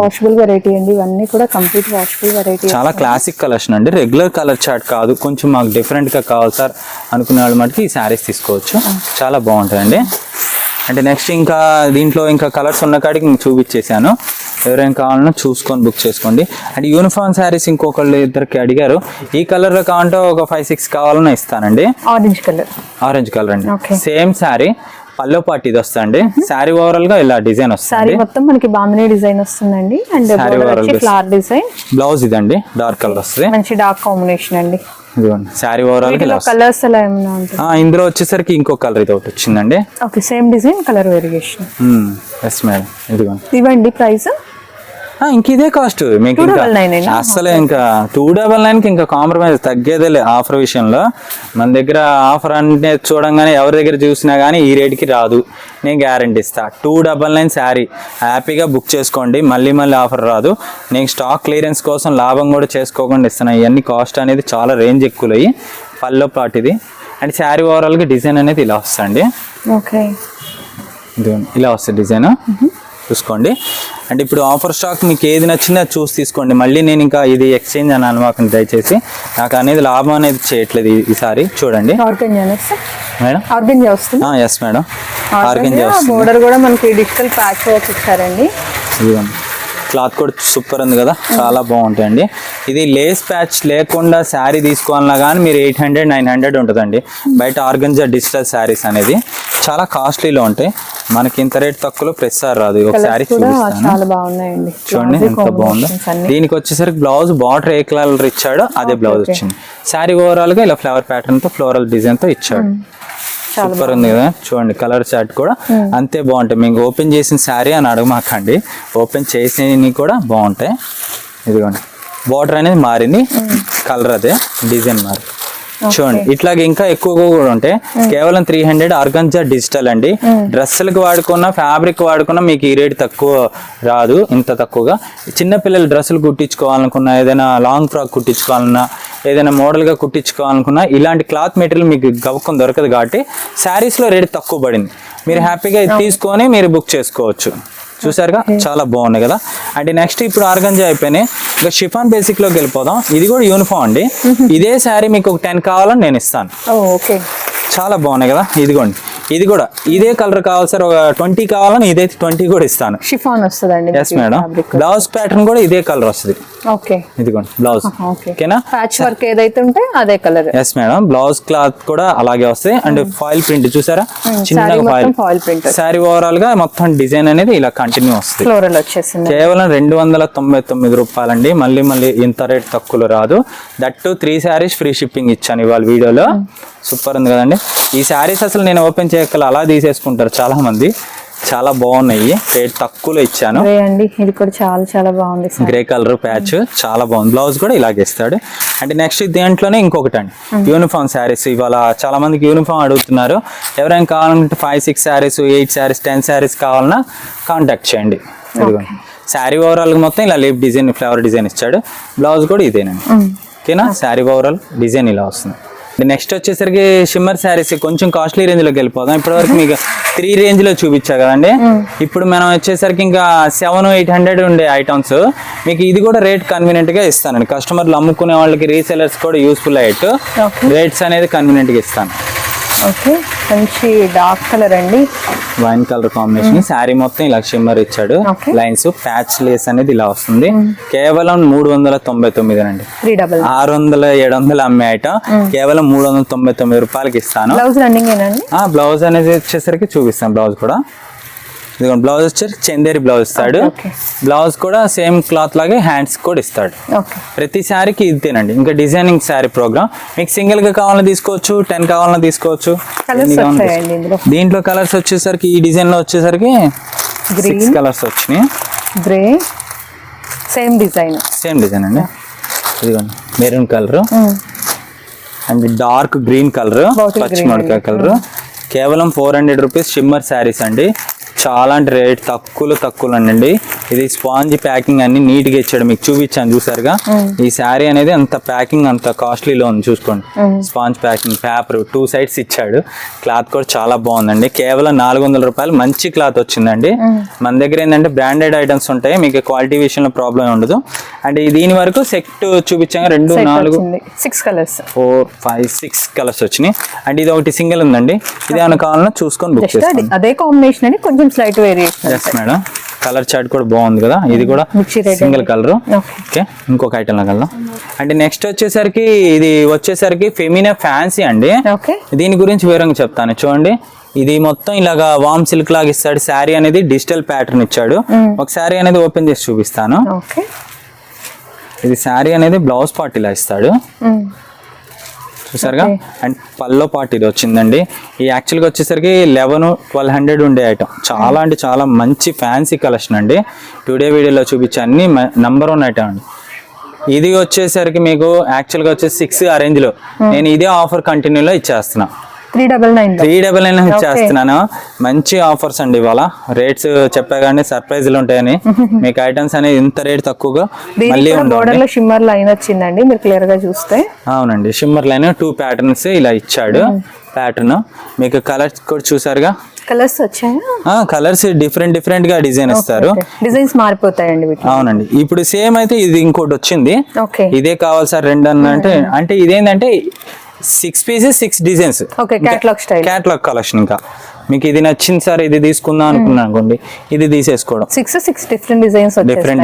వాషబుల్ వెరైటీ అండి. ఇవన్నీ కూడా కంప్లీట్ వాషబుల్ వెరైటీ. చాలా క్లాసిక్ కలెక్షన్ అండి. రెగ్యులర్ కలర్ చార్ట్ కాదు, కొంచెం మాకు డిఫరెంట్ గా కావాలి సార్ అనుకునే వాళ్ళు మటుకు ఈ శారీస్ తీసుకోవచ్చు. చాలా బాగుంటాయండి. అంటే నెక్స్ట్ ఇంకా దీంట్లో ఇంకా కలర్స్ ఉన్న కాడికి నేను చూపించేశాను. ఎవరైనా కావాలన్నా చూసుకొని బుక్ చేసుకోండి. అంటే యూనిఫామ్ శారీస్ ఇంకొకళ్ళు ఇద్దరికి అడిగారు. ఈ కలర్ లో కావాలంటే ఒక 5-6 కావాలన్నా ఇస్తానండి. ఆరెంజ్ కలర్ అండి. సేమ్ శారీ పల్లో పార్ట్ ఇది వస్తుంది. శారీ ఓవరాల్ గా ఇలా డిజైన్ వస్తుంది. శారీ మొత్తం మనకి బాందినీ డిజైన్ వస్తుందండి. And flower design. బ్లౌజ్ ఇదండి డార్క్ కలర్ వస్తుంది. మంచి డార్క్ కాంబినేషన్ అండి. శారీ ఓవరాల్ కలర్స్ ఎలా ఏమైనా ఉంటాయి. ఇందులో వచ్చేసరికి ఇంకో కలర్ ఇది ఒకటి వచ్చిందండి. Okay, same design colour variation. Yes madam. ఇదిగోండి. ఇవ్వండి ప్రైస్. ఇంక ఇదే కాస్ట్ మీకు అసలు ఇంకా 299 ఇంకా కాంప్రమైజ్ తగ్గేదేలే ఆఫర్ విషయంలో. మన దగ్గర ఆఫర్ అంటే చూడంగానే ఎవరి దగ్గర చూసినా కానీ ఈ రేట్కి రాదు, నేను గ్యారంటీ ఇస్తా. 299 శారీ హ్యాపీగా బుక్ చేసుకోండి. మళ్ళీ ఆఫర్ రాదు. నేను స్టాక్ క్లియరెన్స్ కోసం లాభం కూడా చేసుకోకుండా ఇస్తున్నాను. ఇవన్నీ కాస్ట్ అనేది చాలా రేంజ్ ఎక్కువ అయ్యి పల్లో పాటు ఇది. అండ్ శారీ ఓవరాల్గా డిజైన్ అనేది ఇలా వస్తుంది. ఓకే, ఇలా వస్తుంది డిజైన్ చూసుకోండి. అంటే ఇప్పుడు ఆఫర్ స్టాక్ మీకు ఏది నచ్చిందో అది చూసి తీసుకోండి. మళ్ళీ నేను ఇంకా ఇది ఎక్స్చేంజ్ అని అనుమాకండి దయచేసి. నాకు అనేది లాభం అనేది చేయట్లేదు ఈసారి. చూడండి madam. Yes madam, organza border కూడా మనకి డిజిటల్ ప్యాచ్ వర్క్ ఇచ్చారండి. క్లాత్ కూడా సూపర్ ఉంది కదా, చాలా బాగుంటాయండి. ఇది లేస్ ప్యాచ్ లేకుండా శారీ తీసుకోవాలన్నా కానీ మీరు 800-900 ఉంటుందండి. బయట ఆర్గంజా డిజిటల్ శారీస్ అనేది చాలా కాస్ట్లీలో ఉంటాయి. మనకి ఇంత రేట్ తక్కువలో ప్రతిసారి రాదు. ఒక శారీ చాలా బాగున్నాయండి, చూడండి ఎంత బాగుందో. దీనికి వచ్చేసరికి బ్లౌజ్ బార్డర్ ఏ కలర్ ఇచ్చాడో అదే బ్లౌజ్ వచ్చింది. శారీ ఓవరాల్ గా ఇలా ఫ్లవర్ ప్యాటర్న్ తో ఫ్లోరల్ డిజైన్ తో ఇచ్చాడు. సూపర్ ఉంది కదా. చూడండి కలర్ చార్ట్ కూడా అంతే బాగుంటాయి. మీకు ఓపెన్ చేసిన శారీ అని అడగమాకండి, ఓపెన్ చేసినవి కూడా బాగుంటాయి. ఇదిగోండి బార్డర్ అనేది మారింది, కలర్ అదే, డిజైన్ మారి. చూడండి ఇట్లాగే ఇంకా ఎక్కువగా కూడా ఉంటాయి. కేవలం 300 ఆర్గంజా డిజిటల్ అండి. డ్రెస్సులకు వాడుకున్న ఫ్యాబ్రిక్ వాడుకున్న మీకు ఈ రేట్ తక్కువ రాదు. ఇంత తక్కువగా చిన్నపిల్లలు డ్రెస్సులు కుట్టించుకోవాలనుకున్నా, ఏదైనా లాంగ్ ఫ్రాక్ కుట్టించుకోవాలన్నా, ఏదైనా మోడల్గా కుట్టించుకోవాలనుకున్నా ఇలాంటి క్లాత్ మెటీరియల్ మీకు గవ్వకం దొరకదు కాబట్టి శారీస్లో రేట్ తక్కువ పడింది. మీరు హ్యాపీగా తీసుకొని మీరు బుక్ చేసుకోవచ్చు. చూసారుగా చాలా బాగున్నాయి కదా. అంటే నెక్స్ట్ ఇప్పుడు ఆర్గంజా అయిపోయినాయి. ఇంకా షిఫాన్ బేసిక్ లోకి వెళ్ళిపోదాం. ఇది కూడా యూనిఫామ్ అండి. ఇదే శారీ మీకు ఒక 10 కావాలని నేను ఇస్తాను. చాలా బాగున్నాయి కదా. ఇదిగోండి ఇది కూడా ఇదే కలర్ కావాలి సార్, ఒక 20 కావాలని ఇదైతే 20 కూడా ఇస్తాను. షిఫాన్ వస్తుందండి. Yes madam. బ్లౌజ్ ప్యాటర్న్ కూడా ఇదే కలర్ వస్తుంది. ఓకే, ఇదిగోండి బ్లౌజ్. ఓకేనా, ప్యాచ్ వర్క్ ఏదైతే ఉంటే అదే colour. Yes madam. Blouse cloth కూడా అలాగే వస్తాయి. అండ్ ఫాయిల్ ప్రింట్ చూసారా, చిన్నగా ఫాయిల్ ప్రింట్. శారీ ఓవరాల్ గా మొత్తం డిజైన్ అనేది ఇలా కంటిన్యూ వస్తుంది. ఫ్లోరల్ వచ్చేసింది. కేవలం 299 రూపాయలండి. మళ్ళీ ఇంత రేట్ తక్కువలో రాదు. దట్టు 3 శారీస్ ఫ్రీ షిప్పింగ్ ఇచ్చాను ఇవాళ వీడియోలో. సూపర్ ఉంది కదండి. ఈ శారీస్ అసలు నేను ఓపెన్ చేయక్కల అలా తీసేసుకుంటారు చాలా మంది. చాలా బాగున్నాయి, రేట్ తక్కువలో ఇచ్చాను. ఇది కూడా చాలా బాగుంది. గ్రే కలర్ ప్యాచ్ చాలా బాగుంది. బ్లౌజ్ కూడా ఇలాగే ఇస్తాడు. అంటే నెక్స్ట్ దేంట్లోనే ఇంకొకటి అండి, యూనిఫామ్ శారీస్. ఇవాళ చాలా మందికి యూనిఫామ్ అడుగుతున్నారు. ఎవరైనా కావాలంటే 5-6 శారీస్, 8 శారీస్, 10 శారీస్ కావాలన్నా కాంటాక్ట్ చేయండి. శారీ ఓవరాల్ మొత్తం ఇలా లీఫ్ డిజైన్ ఫ్లవర్ డిజైన్ ఇచ్చాడు. బ్లౌజ్ కూడా ఇదేనండి. ఓకేనా, శారీ ఓవరాల్ డిజైన్ ఇలా వస్తుంది. నెక్స్ట్ వచ్చేసరికి షిమ్మర్ శారీస్ కొంచెం కాస్ట్లీ రేంజ్ లోకి వెళ్ళిపోదాం. ఇప్పటివరకు మీకు 3 రేంజ్ లో చూపించా కదండి. ఇప్పుడు మనం వచ్చేసరికి ఇంకా 700-800 ఉండే ఐటమ్స్ మీకు ఇది కూడా రేట్ కన్వీనియంట్ గా ఇస్తానండి. కస్టమర్లు అమ్ముకునే వాళ్ళకి రీసెలర్స్ కూడా యూస్ఫుల్ అయ్యేట్టు రేట్స్ అనేది కన్వీనియంట్ గా ఇస్తాను. ఓకే, మంచి డార్క్ కలర్ అండి, వైన్ కలర్ కాంబినేషన్. శారీ మొత్తం ఇలా షిమ్మర్ ఇచ్చాడు. లైన్స్ ప్యాచ్ లేస్ అనేది ఇలా వస్తుంది. కేవలం 399 అండి. 600-700 అమ్మే ఐటమ్ కేవలం 399 రూపాయలకి ఇస్తాను. బ్లౌజ్ రన్నింగ్ ఏనండి? బ్లౌజ్ అనేది వచ్చేసరికి చూపిస్తాను. బ్లౌజ్ కూడా ఇదిగో బ్లౌజ్ వచ్చేసి చందేరి బ్లౌజ్ ఇస్తాడు. బ్లౌజ్ కూడా సేమ్ క్లాత్ లాగే హ్యాండ్స్ కూడా ఇస్తాడు. ప్రతి శారీకి ఇదేనండి. ఇంకా డిజైనింగ్ శారీ ప్రోగ్రామ్ మీకు సింగిల్ గా కావాలని తీసుకోవచ్చు, 10 కావాలని తీసుకోవచ్చు. దీంట్లో కలర్స్ వచ్చేసరికి ఈ డిజైన్ లో వచ్చేసరికి 6 కలర్స్ వచ్చినాయి. గ్రే సేమ్ డిజైన్ అండి. ఇదిగోండి maroon colour and dark green colour, పచ్చిమిరపకాయ కలర్. కేవలం 400 రూపీస్ షిమ్మర్ శారీస్ అండి. చాలా అంటే రేట్ తక్కువలో అండి. ఇది స్పాంజ్ ప్యాకింగ్ అన్ని నీట్ గా ఇచ్చాడు. మీకు చూపించాను చూసారుగా. ఈ శారీ అనేది అంత ప్యాకింగ్ అంత కాస్ట్లీలో ఉంది చూసుకోండి. స్పాంజ్ ప్యాకింగ్, పేపర్ 2 సైడ్స్ ఇచ్చాడు. క్లాత్ కూడా చాలా బాగుందండి. కేవలం 400 రూపాయలు మంచి క్లాత్ వచ్చిందండి. మన దగ్గర ఏంటంటే బ్రాండెడ్ ఐటమ్స్ ఉంటాయి, మీకు క్వాలిటీ విషయంలో ప్రాబ్లం ఉండదు. అంటే దీని వరకు సెట్ చూపించాక 2, 4, 6 కలర్స్ 4, 5, 6 కలర్స్ వచ్చినాయి. అంటే ఇది ఒకటి సింగిల్ ఉందండి. ఇది ఏమైనా కావాలన్నా చూసుకొని బుక్ చేసుకోండి. అదే కాంబినేషన్ అండి, కొంచెం slight variation. Yes madam, colour chart కూడా బాగుంది కదా. ఇది కూడా సింగిల్ కలర్. ఓకే, ఇంకొక ఐటమ్ లో కలర్. అంటే నెక్స్ట్ వచ్చేసరికి ఫెమినా ఫ్యాన్సీ అండి. దీని గురించి వివరంగా చెప్తాను చూడండి. ఇది మొత్తం ఇలాగా వామ్ సిల్క్ లాగా ఇస్తాడు. శారీ అనేది డిజిటల్ ప్యాటర్న్ ఇచ్చాడు. ఒక శారీ అనేది ఓపెన్ చేసి చూపిస్తాను. ఇది శారీ అనేది బ్లౌజ్ పార్ట్ ఇలా ఇస్తాడు చూసారుగా. అండ్ పల్లో పార్ట్ ఇది వచ్చిందండి. ఈ యాక్చువల్గా వచ్చేసరికి 1100-1200 ఉండే ఐటమ్. చాలా అంటే చాలా మంచి ఫ్యాన్సీ కలెక్షన్ అండి. టుడే వీడియోలో చూపించే అన్ని నంబర్ 1 ఐటమ్ అండి. ఇది వచ్చేసరికి మీకు యాక్చువల్గా వచ్చేసి 6 ఆ రేంజ్ లో నేను ఇదే ఆఫర్ కంటిన్యూలో ఇచ్చేస్తున్నా. 399 ఇచ్చేస్తున్నాను. మంచి ఆఫర్స్ అండి. ఇవాళ రేట్స్ చెప్పా కానీ సర్ప్రైజ్లు ఉంటాయని మీకు ఐటమ్స్ అనేది ఇంత రేట్ తక్కువగా మళ్ళీ ఉండదు. షిమ్మర్ లైన్ వచ్చిందండి, మీరు క్లియర్ గా చూస్తే. అవునండి, షిమ్మర్ లైన్ 2 ప్యాటర్న్స్ ఇలా ఇచ్చాడు. ప్యాటర్న్ మీకు కలర్స్ కూడా చూసారుగా. కలర్స్ వచ్చాయా? కలర్స్ డిఫరెంట్ గా డిజైన్ ఇస్తారు. డిజైన్స్ మారిపోతాయండి. అవునండి, ఇప్పుడు సేమ్ అయితే ఇది ఇంకోటి వచ్చింది. ఇదే కావాలి సార్ 2 అంటే ఇదేంటంటే 6 pieces 6 డిజైన్స్. Catalogue collection. ఇంకా మీకు ఇది నచ్చింది సార్, ఇది తీసుకుందాం అనుకున్నా అనుకోండి, ఇది తీసేసుకోవడం. 6 డిఫరెంట్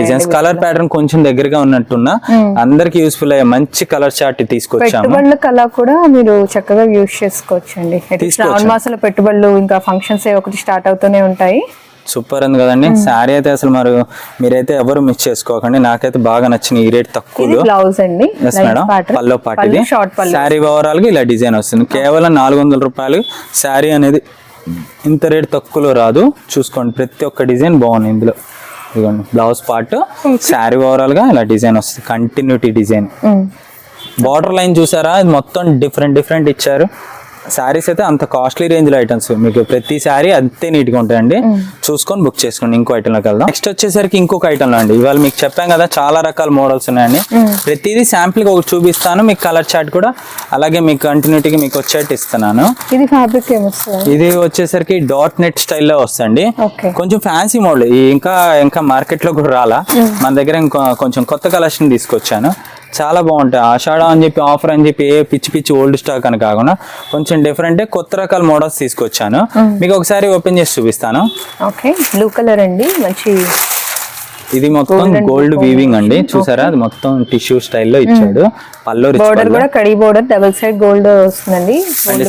డిజైన్స్. కలర్ ప్యాటర్న్ కొంచెం దగ్గరగా ఉన్నట్టున్నా అందరికి యూస్ఫుల్ అయ్యే మంచి కలర్ చార్ట్ తీసుకొచ్చాము. పెట్టుబడుల కళ కూడా మీరు చక్కగా యూజ్ చేసుకోవచ్చు అండి. శ్రావణ మాసాల పెట్టుబడులు ఇంకా ఫంక్షన్స్ ఒకటి స్టార్ట్ అవుతూనే ఉంటాయి. సూపర్ ఉంది కదండి. శారీ అయితే అసలు మీరైతే ఎవరు మిస్ చేసుకోకండి. నాకైతే బాగా నచ్చిన ఈ రేట్ తక్కువలో. ఎస్ మేడం, పల్లో పార్ట్ ఇది. శారీ ఓవరాల్ గా ఇలా డిజైన్ వస్తుంది. కేవలం 400 రూపాయలు. శారీ అనేది ఇంత రేట్ తక్కువలో రాదు. చూసుకోండి, ప్రతి ఒక్క డిజైన్ బాగుంది ఇందులో. ఇదిగోండి బ్లౌజ్ పార్ట్. శారీ ఓవరాల్ గా ఇలా డిజైన్ వస్తుంది, కంటిన్యూటీ డిజైన్. బార్డర్ లైన్ చూసారా, ఇది మొత్తం డిఫరెంట్ ఇచ్చారు. శారీస్ అయితే అంత కాస్ట్లీ రేంజ్ లో ఐటమ్స్ మీకు ప్రతి శారీ అంతే నీట్ గా ఉంటాయండి. చూసుకొని బుక్ చేసుకోండి. ఇంకో ఐటమ్ లోకి వెళ్దాం. నెక్స్ట్ వచ్చేసరికి ఇంకొక ఐటమ్ లో అండి. ఇవాళ మీకు చెప్పాం కదా చాలా రకాల మోడల్స్ ఉన్నాయండి. ప్రతిదీ శాంపుల్ గా ఒకటి చూపిస్తాను. మీకు కలర్ చార్ట్ కూడా అలాగే మీకు కంటిన్యూటీగా మీకు వచ్చేట్టు ఇస్తున్నాను. ఇది ఫ్యాబ్రిక్ ఏమొస్తుంది? ఇది వచ్చేసరికి డాట్ నెట్ స్టైల్లో వస్తుంది. కొంచెం ఫ్యాన్సీ మోడల్. ఇంకా మార్కెట్ లో కూడా రాలా. మన దగ్గర కొంచెం కొత్త కలెక్షన్ తీసుకొచ్చాను. చాలా బాగుంటాయి. ఆషాఢ అని చెప్పి ఆఫర్ అని చెప్పి పిచ్చి ఓల్డ్ స్టాక్ అని కాకుండా కొంచెం డిఫరెంట్ కొత్త రకాల మోడల్స్ తీసుకొచ్చాను. మీకు ఒకసారి ఓపెన్ చేసి చూపిస్తాను. ఓకే, బ్లూ కలర్ అండి, మంచి. ఇది మొత్తం గోల్డ్ వీవింగ్ అండి. చూసారా, అది మొత్తం టిష్యూ స్టైల్లో ఇచ్చాడు. పల్లో బోర్డర్ కూడా కడి బోర్డర్, డబుల్ సైడ్ గోల్డ్ వస్తుందండి.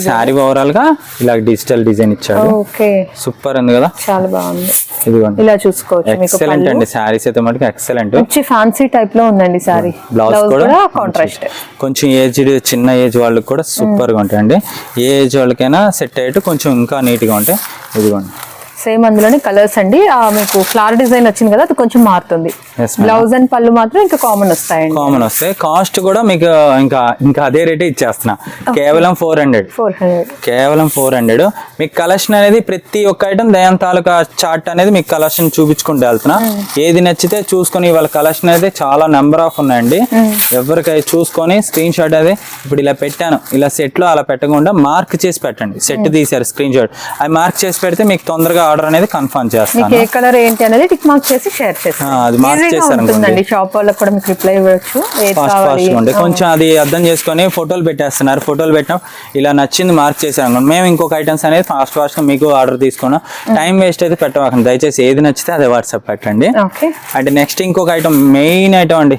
శారీ ఓవరాల్ గా ఇలా డిజిటల్ డిజైన్ ఇచ్చాడు. ఓకే, సూపర్ ఉంది కదా, చాలా బాగుంది. ఇదిగోండి ఇలా చూసుకోవచ్చు. ఎక్సలెంట్ అండి. శారీస్ అయితే మటుకు ఎక్సలెంట్. మంచి ఫ్యాన్సీ టైప్ లో ఉందండి శారీ. బ్లౌజ్ కూడా కాంట్రాస్ట్. కొంచెం చిన్న ఏజ్ వాళ్ళకి కూడా సూపర్ గా ఉంటాయండి. ఏ ఏజ్ వాళ్ళకైనా సెట్ అయ్యేట్టు కొంచెం ఇంకా నీట్ గా ఉంటాయి. ఇదిగోండి సేమ్ అందులోనే కలర్స్ అండి. మీకు ఫ్లవర్ డిజైన్ వచ్చింది కదా, అది కొంచెం మారుతుంది. బ్లౌజ్ అండ్ పళ్ళు మాత్రం ఇంకా కామన్ వస్తాయండి. కామన్ వస్తాయి. కాస్ట్ కూడా మీకు ఇంకా అదే రేటే ఇచ్చేస్తున్నా, కేవలం 400. కేవలం 400. మీకు కలెక్షన్ అనేది ప్రతి ఒక్క ఐటమ్ దయాన్ తాలూకా చార్ట్ అనేది మీకు కలెక్షన్ చూపించుకుంటూ వెళ్తున్నా. ఏది నచ్చితే చూసుకొని, వాళ్ళ కలెక్షన్ అయితే చాలా నెంబర్ ఆఫ్ ఉన్నాయండి. ఎవరికైతే చూసుకొని స్క్రీన్ షాట్ అదే ఇప్పుడు ఇలా పెట్టాను, ఇలా సెట్ లో అలా పెట్టకుండా మార్క్ చేసి పెట్టండి. సెట్ తీసారు స్క్రీన్ షాట్, అది మార్క్ చేసి పెడితే మీకు తొందరగా ఆర్డర్ అనేది కన్ఫర్మ్ చేస్తాను. ఏ కలర్ ఏంటి అనేది టిక్ మార్క్ చేసి షేర్ చేస్తాను. అది మార్క్ చేస్తారండి. షాప్ వాళ్ళకి కూడా మీకు రిప్లై ఇవ్వచ్చు. కొంచెం అది అర్థం చేసుకొని ఫోటోలు పెట్టేస్తున్నారు. ఫోటోలు పెట్టినా ఇలా నచ్చింది మార్క్ చేశారు. మేము ఇంకొక ఐటమ్స్ అనేది ఫాస్ట్ గా మీకు ఆర్డర్ తీసుకున్నాం. టైం వేస్ట్ అయితే పెట్టవాకండి దయచేసి. ఏది నచ్చితే అదే వాట్సాప్ పెట్టండి. అంటే నెక్స్ట్ ఇంకొక ఐటమ్, మెయిన్ ఐటమ్ అండి,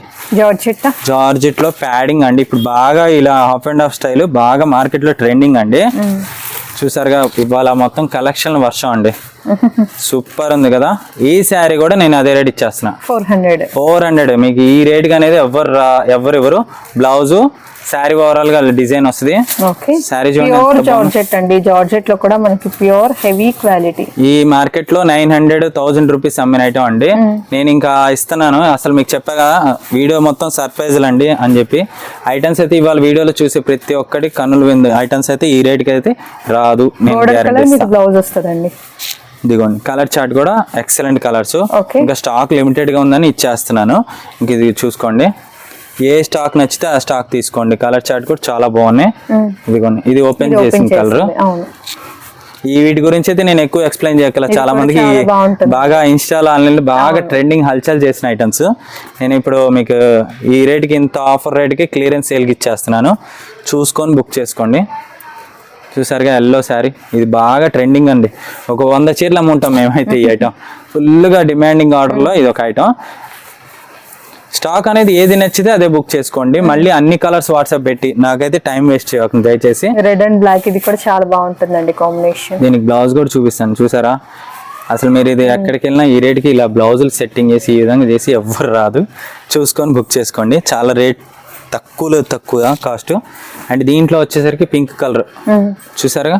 జార్జెట్ లో ప్యాడింగ్ అండి. ఇప్పుడు బాగా ఇలా హాఫ్ అండ్ హాఫ్ స్టైల్ బాగా మార్కెట్ లో ట్రెండింగ్ అండి. చూసారుగా ఇవాళ మొత్తం కలెక్షన్ వర్షం అండి. సూపర్ ఉంది కదా. ఈ శారీ కూడా నేను అదే రేట్ ఇచ్చేస్తున్నా, 400. మీకు ఈ రేట్ అనేది ఎవరు బ్లౌజ్ శారీ ఓవరాల్ గా డిజైన్ వస్తుంది. శారీ జార్జెట్ అండి. జార్జెట్ లో కూడా మనకి ప్యూర్ హెవీ క్వాలిటీ. ఈ మార్కెట్ లో 900-1000 రూపీస్ అమ్మిన ఐటమ్ అండి. నేను ఇంకా ఇస్తున్నాను. అసలు మీకు చెప్పా కదా వీడియో మొత్తం సర్ప్రైజ్లు అండి అని చెప్పి. ఐటమ్స్ అయితే ఇవాళ వీడియోలో చూసి ప్రతి ఒక్కటి కన్నులు విందు ఐటమ్స్ అయితే ఈ రేట్ కి అయితే రాదు. బ్లౌజ్ వస్తుందండి. ఇదిగోండి కలర్ చార్ట్ కూడా ఎక్సలెంట్ కలర్స్. ఇంకా స్టాక్ లిమిటెడ్ గా ఉందని ఇచ్చేస్తున్నాను. ఇంక ఇది చూసుకోండి, ఏ స్టాక్ నచ్చితే ఆ స్టాక్ తీసుకోండి. కలర్ చార్ట్ కూడా చాలా బాగున్నాయి. ఇదిగోండి ఇది ఓపెన్ చేసిన కలర్. ఈ వీటి గురించి అయితే నేను ఎక్కువ ఎక్స్ప్లెయిన్ చేయగల. చాలా మందికి బాగా ఇన్స్టాలో ఆన్లైన్ లో బాగా ట్రెండింగ్ హల్చల్ చేసిన ఐటమ్స్. నేను ఇప్పుడు మీకు ఈ రేట్కి ఇంత ఆఫర్ రేట్కి క్లియరెన్స్ సేల్కి ఇచ్చేస్తున్నాను. చూసుకొని బుక్ చేసుకోండి. చూసారుగా ఎల్లో శారీ, ఇది బాగా ట్రెండింగ్ అండి. ఒక 100 చీరలు అమ్ముంటాం మేమైతే ఈ ఐటమ్. ఫుల్గా డిమాండింగ్ ఆర్డర్లో ఇది ఒక ఐటమ్. స్టాక్ అనేది ఏది నచ్చితే అదే బుక్ చేసుకోండి. మళ్ళీ అన్ని కలర్స్ వాట్సాప్ పెట్టి నాకైతే టైం వేస్ట్ చేయకండి దయచేసి. రెడ్ అండ్ బ్లాక్ ఇది కూడా చాలా బాగుంటుందండి కాంబినేషన్. దీనికి బ్లౌజ్ కూడా చూపిస్తాను. చూసారా అసలు మీరు ఇది ఎక్కడికి వెళ్ళినా ఈ రేట్కి ఇలా బ్లౌజులు సెట్టింగ్ చేసి ఈ విధంగా చేసి ఎవ్వరు రాదు. చూసుకొని బుక్ చేసుకోండి. చాలా రేట్ తక్కువ కాస్ట్. అండ్ దీంట్లో వచ్చేసరికి పింక్ కలర్ చూసారుగా.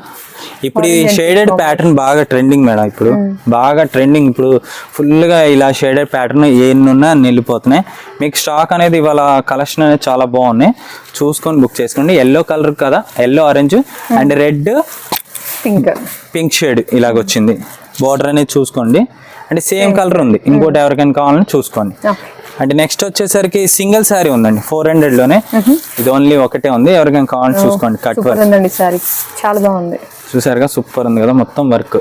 ఇప్పుడు ఈ షేడెడ్ ప్యాటర్న్ బాగా ట్రెండింగ్ మేడం. ఇప్పుడు బాగా ట్రెండింగ్. ఇప్పుడు ఫుల్గా ఇలా షేడెడ్ ప్యాటర్న్ ఏనున్నా వెళ్ళిపోతున్నాయి. మీకు స్టాక్ అనేది ఇవాళ కలెక్షన్ అనేది చాలా బాగున్నాయి. చూసుకొని బుక్ చేసుకోండి. ఎల్లో కలర్ కదా, yellow orange and red pink shade ఇలాగొచ్చింది. బార్డర్ అనేది చూసుకోండి. అంటే సేమ్ కలర్ ఉంది. ఇంకోటి ఎవరికైనా కావాలని చూసుకోండి. అంటే నెక్స్ట్ వచ్చేసరికి సింగిల్ శారీ ఉందండి 400 లోనే. ఇది ఓన్లీ ఒకటే ఉంది. ఎవరికైనా కావాలని చూసుకోండి. కట్ వర్క్ చాలా బాగుంది. చూసారుగా సూపర్ ఉంది కదా. మొత్తం వర్క్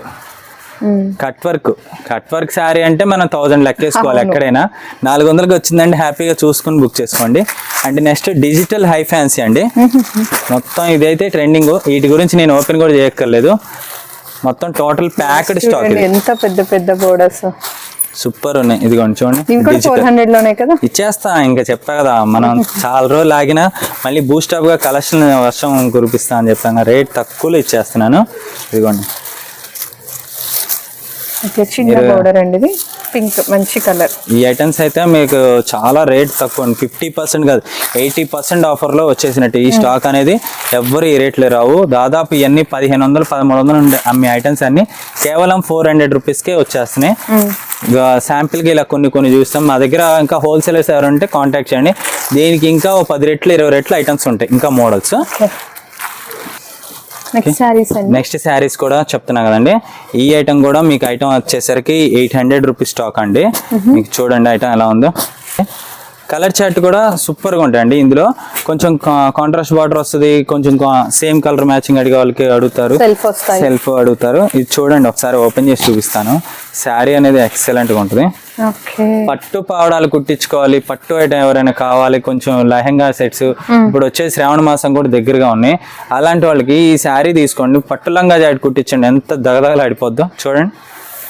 కట్ వర్క్ శారీ అంటే మనం 1000 లెక్కేసుకోవాలి. ఎక్కడైనా 400కి వచ్చిందండి. హ్యాపీగా చూసుకుని బుక్ చేసుకోండి. అంటే నెక్స్ట్ డిజిటల్ హై ఫ్యాన్సీ అండి. మొత్తం ఇదైతే ట్రెండింగ్. వీటి గురించి నేను ఓపెన్ కూడా చేయక్కర్లేదు. మొత్తం టోటల్ ప్యాక్డ్ స్టాక్. ఎంత పెద్ద బోర్డర్స్ సూపర్ ఉన్నాయి. ఇదిగోండి చూడండి, 400 లోనే కదా ఇచ్చేస్తా. ఇంకా చెప్పా కదా మనం చాలా రోజులు ఆగినా మళ్ళీ బూస్టప్ గా కలెక్షన్ వర్షం కురిపిస్తా అని చెప్పాను. రేట్ తక్కువలో ఇచ్చేస్తున్నాను. ఇదిగోండి చిన్న బోర్డర్ అండి. ఇది పింక్ మంచి కలర్. ఈ ఐటమ్స్ అయితే మీకు చాలా రేట్ తక్కువ. 50% కాదు 80% ఆఫర్లో వచ్చేసినట్టు. ఈ స్టాక్ అనేది ఎవ్వరు ఈ రేట్లు రావు. దాదాపు ఇవన్నీ 1500-1300 అమ్మే ఐటమ్స్ అన్ని కేవలం 400 రూపీస్కే వచ్చేస్తున్నాయి. శాంపిల్కి ఇలా కొన్ని చూస్తాం. మా దగ్గర ఇంకా హోల్సేలర్స్ ఎవరంటే కాంటాక్ట్ చేయండి. దీనికి ఇంకా 10 రెట్లు 20 రెట్లు ఐటమ్స్ ఉంటాయి, ఇంకా మోడల్స్. నెక్స్ట్ శారీస్ కూడా చెప్తున్నా కదండి. ఈ ఐటమ్ కూడా మీకు ఐటమ్ వచ్చేసరికి 800 రూపీస్ స్టాక్ అండి. మీకు చూడండి ఐటమ్ ఎలా ఉందో. కలర్ చార్ట్ కూడా సూపర్గా ఉంటాయండి. ఇందులో కొంచెం కాంట్రాస్ట్ బార్డర్ వస్తుంది. కొంచెం సేమ్ కలర్ మ్యాచింగ్ అడిగే వాళ్ళకి అడుగుతారు, సెల్ఫ్ అడుగుతారు. ఇది చూడండి ఒకసారి ఓపెన్ చేసి చూపిస్తాను. శారీ అనేది ఎక్సలెంట్గా ఉంటుంది. పట్టు పావడాలు కుట్టించుకోవాలి, పట్టు ఐటమ్ ఎవరైనా కావాలి, కొంచెం లెహంగా సెట్స్. ఇప్పుడు వచ్చే శ్రావణ మాసం కూడా దగ్గరగా ఉన్నాయి. అలాంటి వాళ్ళకి ఈ శారీ తీసుకోండి. పట్టు లంగా జాకెట్ కుట్టించండి. ఎంత దగదగలు ఆడిపోద్దో చూడండి.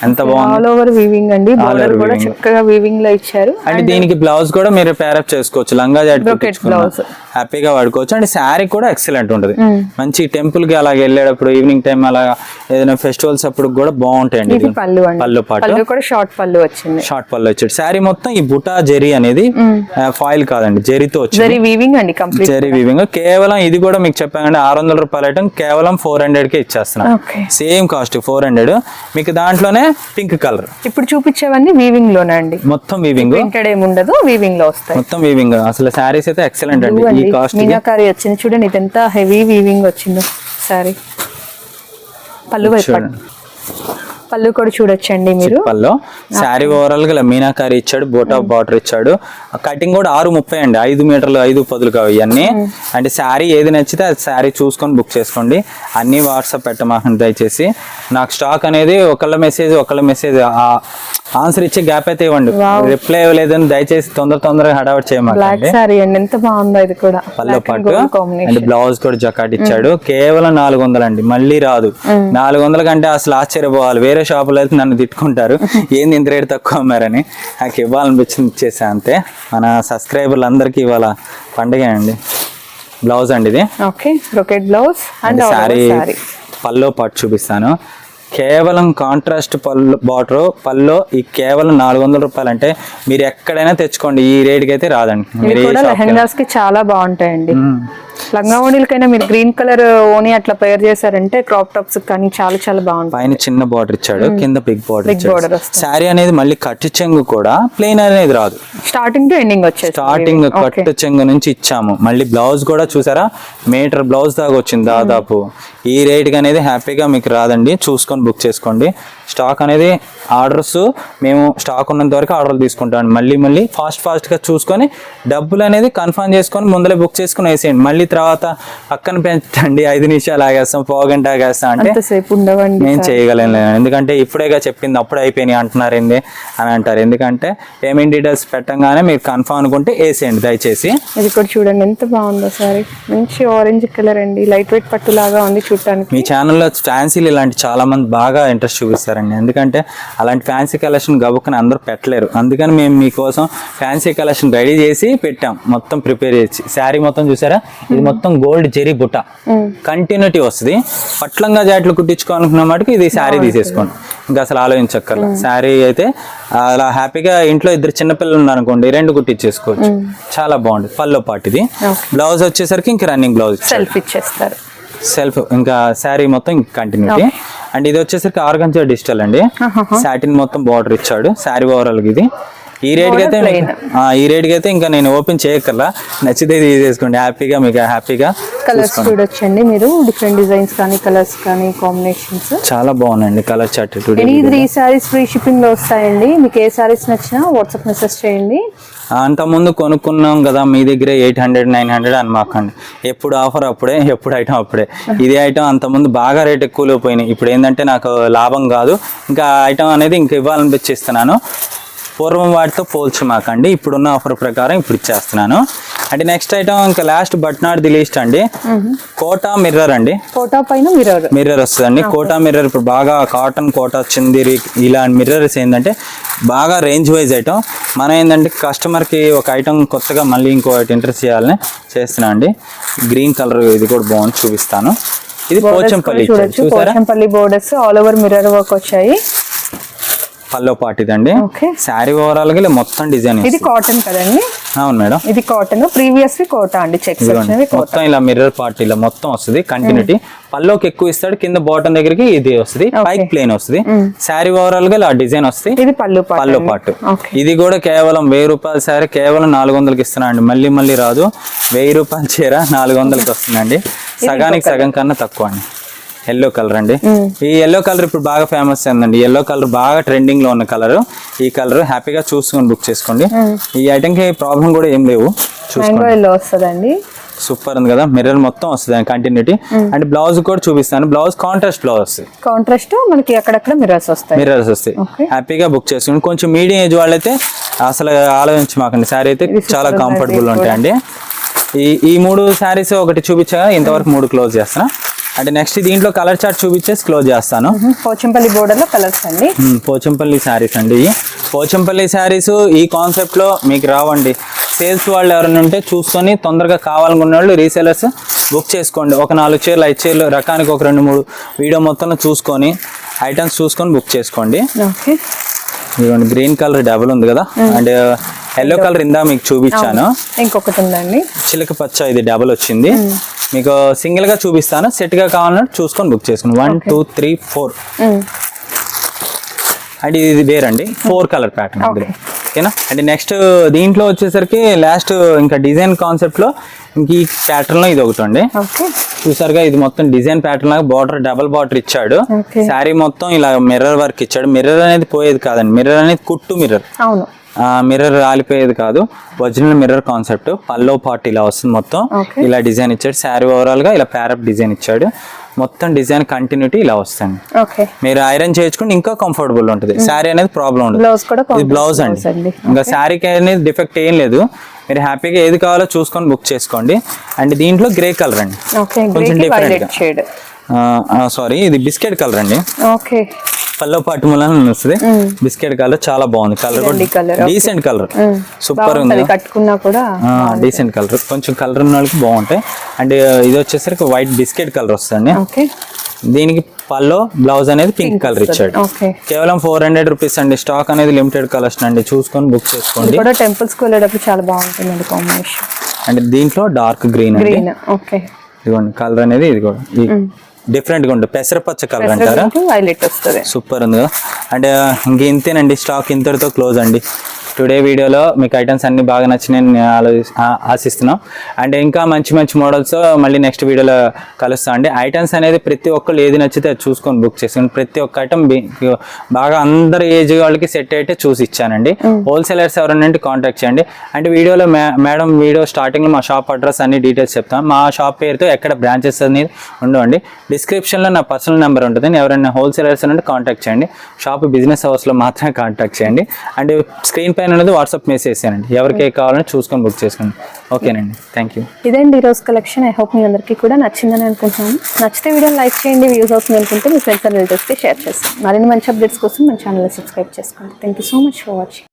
ఎంత బాగుంది, ఆల్ ఓవర్ వీవింగ్ అండి, బోర్డర్ కూడా చక్కగా వీవింగ్ లో ఇచ్చారు. అండ్ దీనికి బ్లౌజ్ కూడా మీరు పేరప్ చేసుకోవచ్చు, లంగా జాకెట్ బ్లౌజ్ హ్యాపీగా వాడుకోవచ్చు. అండ్ శారీ కూడా ఎక్సలెంట్ ఉంటుంది, మంచి టెంపుల్ కి అలాగ వెళ్ళేటప్పుడు ఈవినింగ్ టైం అలా ఏదైనా ఫెస్టివల్స్ అప్పుడు కూడా బాగుంటాయండి. పళ్ళు పాటు కూడా షార్ట్ పళ్ళు వచ్చింది, షార్ట్ పళ్ళు వచ్చాడు. శారీ మొత్తం ఈ బుటా జెరీ అనేది ఫాయిల్ కాదండి, జెరీతో వచ్చింది, జెరీ వీవింగ్ అండి, కంప్లీట్ జెరీ వీవింగ్. కేవలం ఇది కూడా మీకు చెప్పానండి 600 రూపాయల ఐటమ్ కేవలం 400 కే ఇచ్చేస్తున్నాం, సేమ్ కాస్ట్ 400. మీకు దాంట్లోనే పింక్ కలర్ ఇప్పుడు చూపించేవన్నీ వీవింగ్ లోనే అండి, మొత్తం వీవింగ్, ప్రింటెడ్ ఏమి ఉండదు, వీవింగ్ లో వస్తాయి మొత్తం వీవింగ్. అసలు శారీస్ అయితే ఎక్సలెంట్ అండి. ఈ కాస్ట్ మీనాకారి వచ్చింది చూడండి, ఇది ఎంత హెవీ వీవింగ్ వచ్చిందో శారీ. పళ్ళు పళ్ళు కూడా చూడొచ్చండి మీరు. పళ్ళు శారీ ఓవరాల్ గా మీనాకారి ఇచ్చాడు, బోటా బార్డర్ ఇచ్చాడు. కటింగ్ కూడా 6:30 అండి, 5 మీటర్లు 5:10 కావు ఇవన్నీ. అంటే శారీ ఏది నచ్చితే అది శారీ చూసుకొని బుక్ చేసుకోండి. అన్ని వాట్సాప్ పెట్టమాకండి దయచేసి. నాకు స్టాక్ అనేది ఒకళ్ళ మెసేజ్ ఆన్సర్ ఇచ్చే గ్యాప్ అయితే ఇవ్వండి, రిప్లై ఇవ్వలేదని దయచేసి తొందరగా హడావట్ చేయమాకండి. ఎంత బాగుందో ఇది కూడా. పళ్ళు పాటు అండ్ బ్లౌజ్ కూడా జకాట్ ఇచ్చాడు, కేవలం 400 అండి, మళ్ళీ రాదు. 400 కంటే అసలు ఆశ్చర్యపోవాలి, వేరే షాపులో అయితే నన్ను తిట్టుకుంటారు ఏంది ఇంత రేటు తక్కువ అమ్మారని. నాకు ఇవ్వాలనిపించింది ఇచ్చేసా అంతే. మన సబ్స్క్రైబర్లు అందరికి ఇవాళ పండుగ అండి. బ్లౌజ్ అండి ఇది, బ్రోకెట్ బ్లౌజ్ అండ్ శారీ. పల్లో పాటు చూపిస్తాను, కేవలం కాంట్రాస్ట్ పళ్ళు బార్డర్ పల్లో ఈ కేవలం 400 రూపాయలు. అంటే మీరు ఎక్కడైనా తెచ్చుకోండి, ఈ రేట్కి అయితే రాదండి. లెహంగాస్ కి చాలా బాగుంటాయండి. లంగా ఓణీలకైనా మీరు గ్రీన్ కలర్ ఓణీ అట్లా పేర్ చేశారంటే క్రాప్ టాప్స్ కానీ చాలా చాలా బాగుంటుంది. పైన చిన్న బార్డర్ ఇచ్చాడు, కింద బిగ్ బార్డర్. శారీ అనేది మళ్ళీ కట్టు చెంగు కూడా ప్లెయిన్ అనేది రాదు, స్టార్టింగ్ టు ఎండింగ్ వచ్చేది. స్టార్టింగ్ కట్టు చెంగు నుంచి ఇచ్చాము. మళ్ళీ బ్లౌజ్ కూడా చూసారా, మీటర్ బ్లౌజ్ దాకా వచ్చింది దాదాపు. ఈ రేట్ అనేది హ్యాపీగా మీకు రాదండి, చూసుకొని బుక్ చేసుకోండి. స్టాక్ అనేది ఆర్డర్స్ మేము స్టాక్ ఉన్నంత వరకు ఆర్డర్లు తీసుకుంటాం. మళ్ళీ ఫాస్ట్ గా చూసుకొని డబ్బులు అనేది కన్ఫర్మ్ చేసుకొని ముందరే బుక్ చేసుకుని వేసేయండి. మళ్ళీ తర్వాత పక్కన పెంచండి, 5 నిమిషాలు ఆగేస్తాం, పావుగంట ఆగేస్తాం అంటే నేను చేయగలను. ఎందుకంటే ఇప్పుడేగా చెప్పింది అప్పుడే అయిపోయినాయి అంటున్నారు ఏంది అని అంటారు. ఎందుకంటే పేమెంట్ డీటెయిల్స్ పెట్టంగానే మీరు కన్ఫర్మ్ అనుకుంటే వేసేయండి దయచేసి. ఇది కూడా చూడండి ఎంత బాగుందో సారీ, మంచి ఆరెంజ్ కలర్ అండి, లైట్ వెయిట్ పట్టు లాగా ఉంది చూడటానికి. మీ ఛానల్లో ఫ్యాన్సీలు ఇలాంటి చాలా మంది బాగా ఇంట్రెస్ట్ చూపిస్తారండి, ఎందుకంటే అలాంటి ఫ్యాన్సీ కలెక్షన్ గబుక్కుని అందరూ పెట్టలేరు. అందుకని మేము మీకోసం ఫ్యాన్సీ కలెక్షన్ రెడీ చేసి పెట్టాం, మొత్తం ప్రిపేర్ చేసి. శారీ మొత్తం చూసారా, ఇది మొత్తం గోల్డ్ జెరీ బుట్ట కంటిన్యూటీ వస్తుంది. పట్లంగా జాట్లు కుట్టించుకోవాలనుకున్న మటుకు ఇది శారీ తీసేసుకోండి, ఇంకా అసలు ఆలోచించక్కర్లా. శారీ అయితే అలా హ్యాపీగా ఇంట్లో 2 చిన్నపిల్లలు ఉన్నారనుకోండి 2 కుట్టించేసుకోవచ్చు, చాలా బాగుంటుంది. పల్లో పాటు ఇది. బ్లౌజ్ వచ్చేసరికి ఇంకా రన్నింగ్ బ్లౌజ్ సెల్ఫ్ ఇచ్చేస్తారు, సెల్ఫ్ ఇంకా శారీ మొత్తం కంటిన్యూటీ. అండ్ ఇది వచ్చేసరికి ఆర్గంజా డిజిటల్ అండి, సాటిన్ మొత్తం బార్డర్ ఇచ్చాడు. శారీ ఓవరాల్ ఇది. ఈ రేట్కి అయితే ఇంకా నేను ఓపెన్ చేయక్కర్లా, నచ్చితే తీసేసుకోండి హ్యాపీగా. మీకు హ్యాపీగా కలర్స్ చూడొచ్చండి మీరు, డిఫరెంట్ డిజైన్స్ కానీ కలర్స్ కానీ కాంబినేషన్స్ చాలా బాగున్నాయండి. Colour chart 3 saris free shipping లో వస్తాయండి. మీకు ఏ సారీస్ నచ్చినా వాట్సాప్ మెసేజ్ చేయండి. అంతకుముందు కొనుక్కున్నాం కదా మీ దగ్గర 800 900 అని మాకండి. ఎప్పుడు ఆఫర్ అప్పుడే, ఎప్పుడు ఐటమ్ అప్పుడే. ఇదే ఐటమ్ అంతకుముందు బాగా రేట్ ఎక్కువలో పోయినాయి. ఇప్పుడు ఏంటంటే నాకు లాభం కాదు, ఇంకా ఐటమ్ అనేది ఇంకా ఇవ్వాలనిపించిస్తున్నాను. పూర్వం వాటితో పోల్చమాకండి, ఇప్పుడున్న ఆఫర్ ప్రకారం ఇప్పుడు ఇచ్చేస్తున్నాను. అంటే నెక్స్ట్ ఐటమ్ ఇంకా last but not the least అండి, కోటా మిర్రర్ అండి. కోటా పైన మిర్రర్ వస్తుందండి. కోటా మిర్రర్ ఇప్పుడు బాగా కాటన్, కోటా, చిందిరి ఇలాంటి మిర్రర్స్ ఏంటంటే బాగా రేంజ్ వైజ్ ఐటమ్. మనం ఏంటంటే కస్టమర్కి ఒక ఐటమ్ కొత్తగా మళ్ళీ ఇంకోటి ఇంట్రెస్ట్ చేయాలని చేస్తున్నా అండి. గ్రీన్ కలర్ ఇది కూడా బాగుంది, చూపిస్తాను. ఇది Pochampally, Pochampally borders all over mirror work వచ్చాయి. పల్లో పాటు ఇదండి. శారీ ఓవరాల్ గా మొత్తం డిజైన్. ఇది కాటన్ కదండి? అవును మేడం, ఇది కాటన్. ప్రీవియస్లీ కోటా అండి, చెక్స్ మొత్తం ఇలా మిర్రర్ పార్ట్ ఇలా మొత్తం వస్తుంది కంటిన్యూటీ. పల్లోకి ఎక్కువ ఇస్తాడు, కింద బాటమ్ దగ్గరికి ఇది వస్తుంది, పైకి ప్లేన్ వస్తుంది. శారీ ఓవరాల్ గా ఇలా డిజైన్ వస్తుంది. ఇది పల్లో పాటు. ఇది కూడా కేవలం 1000 రూపాయల శారీ కేవలం 400కి ఇస్తున్నాండి. మళ్ళీ రాదు. 1000 రూపాయల చీర 400కి వస్తుందండి, సగానికి సగం కన్నా తక్కువ అండి. ఎల్లో కలర్ అండి. ఈ ఎల్లో కలర్ ఇప్పుడు బాగా ఫేమస్ అయిందండి. ఎల్లో కలర్ బాగా ట్రెండింగ్ లో ఉన్న కలర్. ఈ కలర్ హ్యాపీగా చూసుకొని బుక్ చేసుకోండి. ఈ ఐటమ్ కి ప్రాబ్లం కూడా ఏం లేవు. వస్తుందండి, సూపర్ ఉంది కదా. మిర్రర్ మొత్తం వస్తుంది కంటిన్యూటీ. అండ్ బ్లౌజ్ కూడా చూపిస్తాను. బ్లౌజ్ కాంట్రాస్ట్ బ్లౌజ్ వస్తుంది. కాంట్రాస్ట్ మనకి అక్కడక్కడ మిర్రర్స్ వస్తాయి. హ్యాపీగా బుక్ చేసుకోండి. కొంచెం మీడియం ఏజ్ వాళ్ళైతే అసలు ఆలోచించమాకండి, శారీ అయితే చాలా కంఫర్టబుల్ ఉంటాయండి. ఈ 3 శారీస్ ఒకటి చూపించగా ఇంతవరకు 3 క్లోజ్ చేస్తున్నా. అంటే నెక్స్ట్ దీంట్లో కలర్ చార్ట్ చూపించేసి క్లోజ్ చేస్తాను. పోచంపల్లి బోర్డర్ లో కలర్స్ అండి. పోచంపల్లి శారీస్ అండి. పోచంపల్లి శారీస్ ఈ కాన్సెప్ట్ లో మీకు రావండి. సేల్స్ వాళ్ళు ఎవరైనా ఉంటే చూసుకొని తొందరగా కావాలనుకున్న వాళ్ళు రీసేలర్స్ బుక్ చేసుకోండి. ఒక 4 చీరలు 5 చీరలు రకానికి ఒక 2-3 వీడియో మొత్తం చూసుకొని ఐటమ్స్ చూసుకొని బుక్ చేసుకోండి. ఇదిగోండి గ్రీన్ కలర్ డబుల్ ఉంది కదా, అండ్ ఎల్లో కలర్ ఇందా మీకు చూపించాను. ఇంకొకటి ఉందండి చిలక పచ్చ, ఇది డబుల్ వచ్చింది. మీకు సింగిల్ గా చూపిస్తాను, సెట్ గా కావాలంటే చూసుకొని బుక్ చేసుకోండి. 1 2 3 4 అండ్ ఇది వేరండి 4 కలర్ ప్యాటర్న్ ఓకేనా. అండ్ నెక్స్ట్ దీంట్లో వచ్చేసరికి లాస్ట్ ఇంకా డిజైన్ కాన్సెప్ట్ లో ఇంక ఈ ప్యాటర్న్ లో ఇది ఒకటి అండి. చూసారుగా ఇది మొత్తం డిజైన్ ప్యాటర్న్ లాగా బార్డర్ డబల్ బార్డర్ ఇచ్చాడు. శారీ మొత్తం ఇలా మిర్రర్ వర్క్ ఇచ్చాడు. మిర్రర్ అనేది పోయేది కాదండి, మిర్రర్ అనేది కుట్టు మిర్రర్. అవును, మిర్రర్ రాలిపోయేది కాదు, ఒరిజినల్ మిర్రర్ కాన్సెప్ట్. పల్లో పార్ట్ ఇలా వస్తుంది, మొత్తం ఇలా డిజైన్ ఇచ్చాడు. శారీ ఓవరాల్ గా ఇలా ప్యారప్ డిజైన్ ఇచ్చాడు. మొత్తం డిజైన్ కంటిన్యూటీ ఇలా వస్తుంది. మీరు ఐరన్ చేయించుకుంటే ఇంకా కంఫర్టబుల్ ఉంటుంది. శారీ అనేది ప్రాబ్లం ఉండదు. ఇది బ్లౌజ్ అండి, ఇంకా శారీకి అనేది డిఫెక్ట్ ఏం లేదు. మీరు హ్యాపీగా ఏది కావాలో చూసుకొని బుక్ చేసుకోండి. అండ్ దీంట్లో గ్రే కలర్ అండి, కొంచెం డిఫరెంట్. సారీ, ఇది బిస్కెట్ కలర్ అండి. పల్లో పాటు మూలన వస్తుంది. బిస్కెట్ కలర్ చాలా బాగుంది. కలర్ కూడా డీసెంట్ కలర్, సూపర్ ఉంది. కట్టుకున్నా కూడా డీసెంట్ కలర్, కొంచెం కలర్ ఉన్న వాళ్ళకి బాగుంటాయి. అండ్ ఇది వచ్చేసరికి వైట్ బిస్కెట్ కలర్ వస్తుంది. దీనికి పల్లో బ్లౌజ్ అనేది పింక్ కలర్ ఇచ్చాడు. కేవలం 400 రూపీస్ అండి. స్టాక్ అనేది లిమిటెడ్ కలర్స్ అండి, చూసుకొని బుక్ చేసుకోండి. టెంపుల్స్ కి వెళ్ళేటప్పుడు చాలా బాగుంటుంది కాంబినేషన్. అండ్ దీంట్లో డార్క్ గ్రీన్ అండి. ఇదిగోండి కలర్ అనేది, ఇది కూడా డిఫరెంట్ గా ఉంటుంది. పెసరపచ్చ కలర్ అంటారా, సూపర్ ఉంది కదా. అండ్ ఇంక ఇంతేనండి, స్టాక్ ఇంతటితో క్లోజ్ అండి. టుడే వీడియోలో మీకు ఐటమ్స్ అన్ని బాగా నచ్చినాయని ఆశిస్తున్నాం. అండ్ ఇంకా మంచి మంచి మోడల్స్ మళ్ళీ నెక్స్ట్ వీడియోలో కలుస్తాం అండి. ఐటమ్స్ అనేది ప్రతి ఒక్కళ్ళు ఏది నచ్చితే అది చూసుకొని బుక్ చేసుకోండి. ప్రతి ఒక్క ఐటమ్ బాగా అందరి ఏజ్ వాళ్ళకి సెట్ అయితే చూసి ఇచ్చానండి. హోల్సేలర్స్ ఎవరైనా కాంటాక్ట్ చేయండి. అంటే వీడియోలో మేడం వీడియో స్టార్టింగ్లో మా షాప్ అడ్రస్ అన్ని డీటెయిల్స్ చెప్తాం. మా షాప్ పేరుతో ఎక్కడ బ్రాంచెస్ అనేది ఉండవండి. డిస్క్రిప్షన్లో నా పర్సనల్ నెంబర్ ఉంటుంది. ఎవరైనా హోల్సేలర్స్ అంటే కాంటాక్ట్ చేయండి. షాప్ బిజినెస్ అవర్స్లో మాత్రమే కాంటాక్ట్ చేయండి. అండ్ స్క్రీన్ పైన అనేది వాట్సాప్ మెసేజ్ చేయండి. ఎవరికి కావాలని చూసుకొని బుక్ చేసుకోండి. ఓకేనండి, థ్యాంక్ యూ. ఇదండి ఈరోజు కలెక్షన్. ఐ హోప్ మీ అందరికీ కూడా నచ్చిందని అనుకుంటున్నాను. నచ్చితే వీడియో లైక్ చేయండి, వ్యూస్ అవుతుంది అనుకుంటే మీ ఫ్రెండ్స్ అండ్ రిలేటివ్స్కి షేర్ చేస్తాను. మరిన్ని మంచి అప్డేట్స్ కోసం మన ఛానల్ని సబ్స్క్రైబ్ చేసుకోండి. Thank you so much for watching.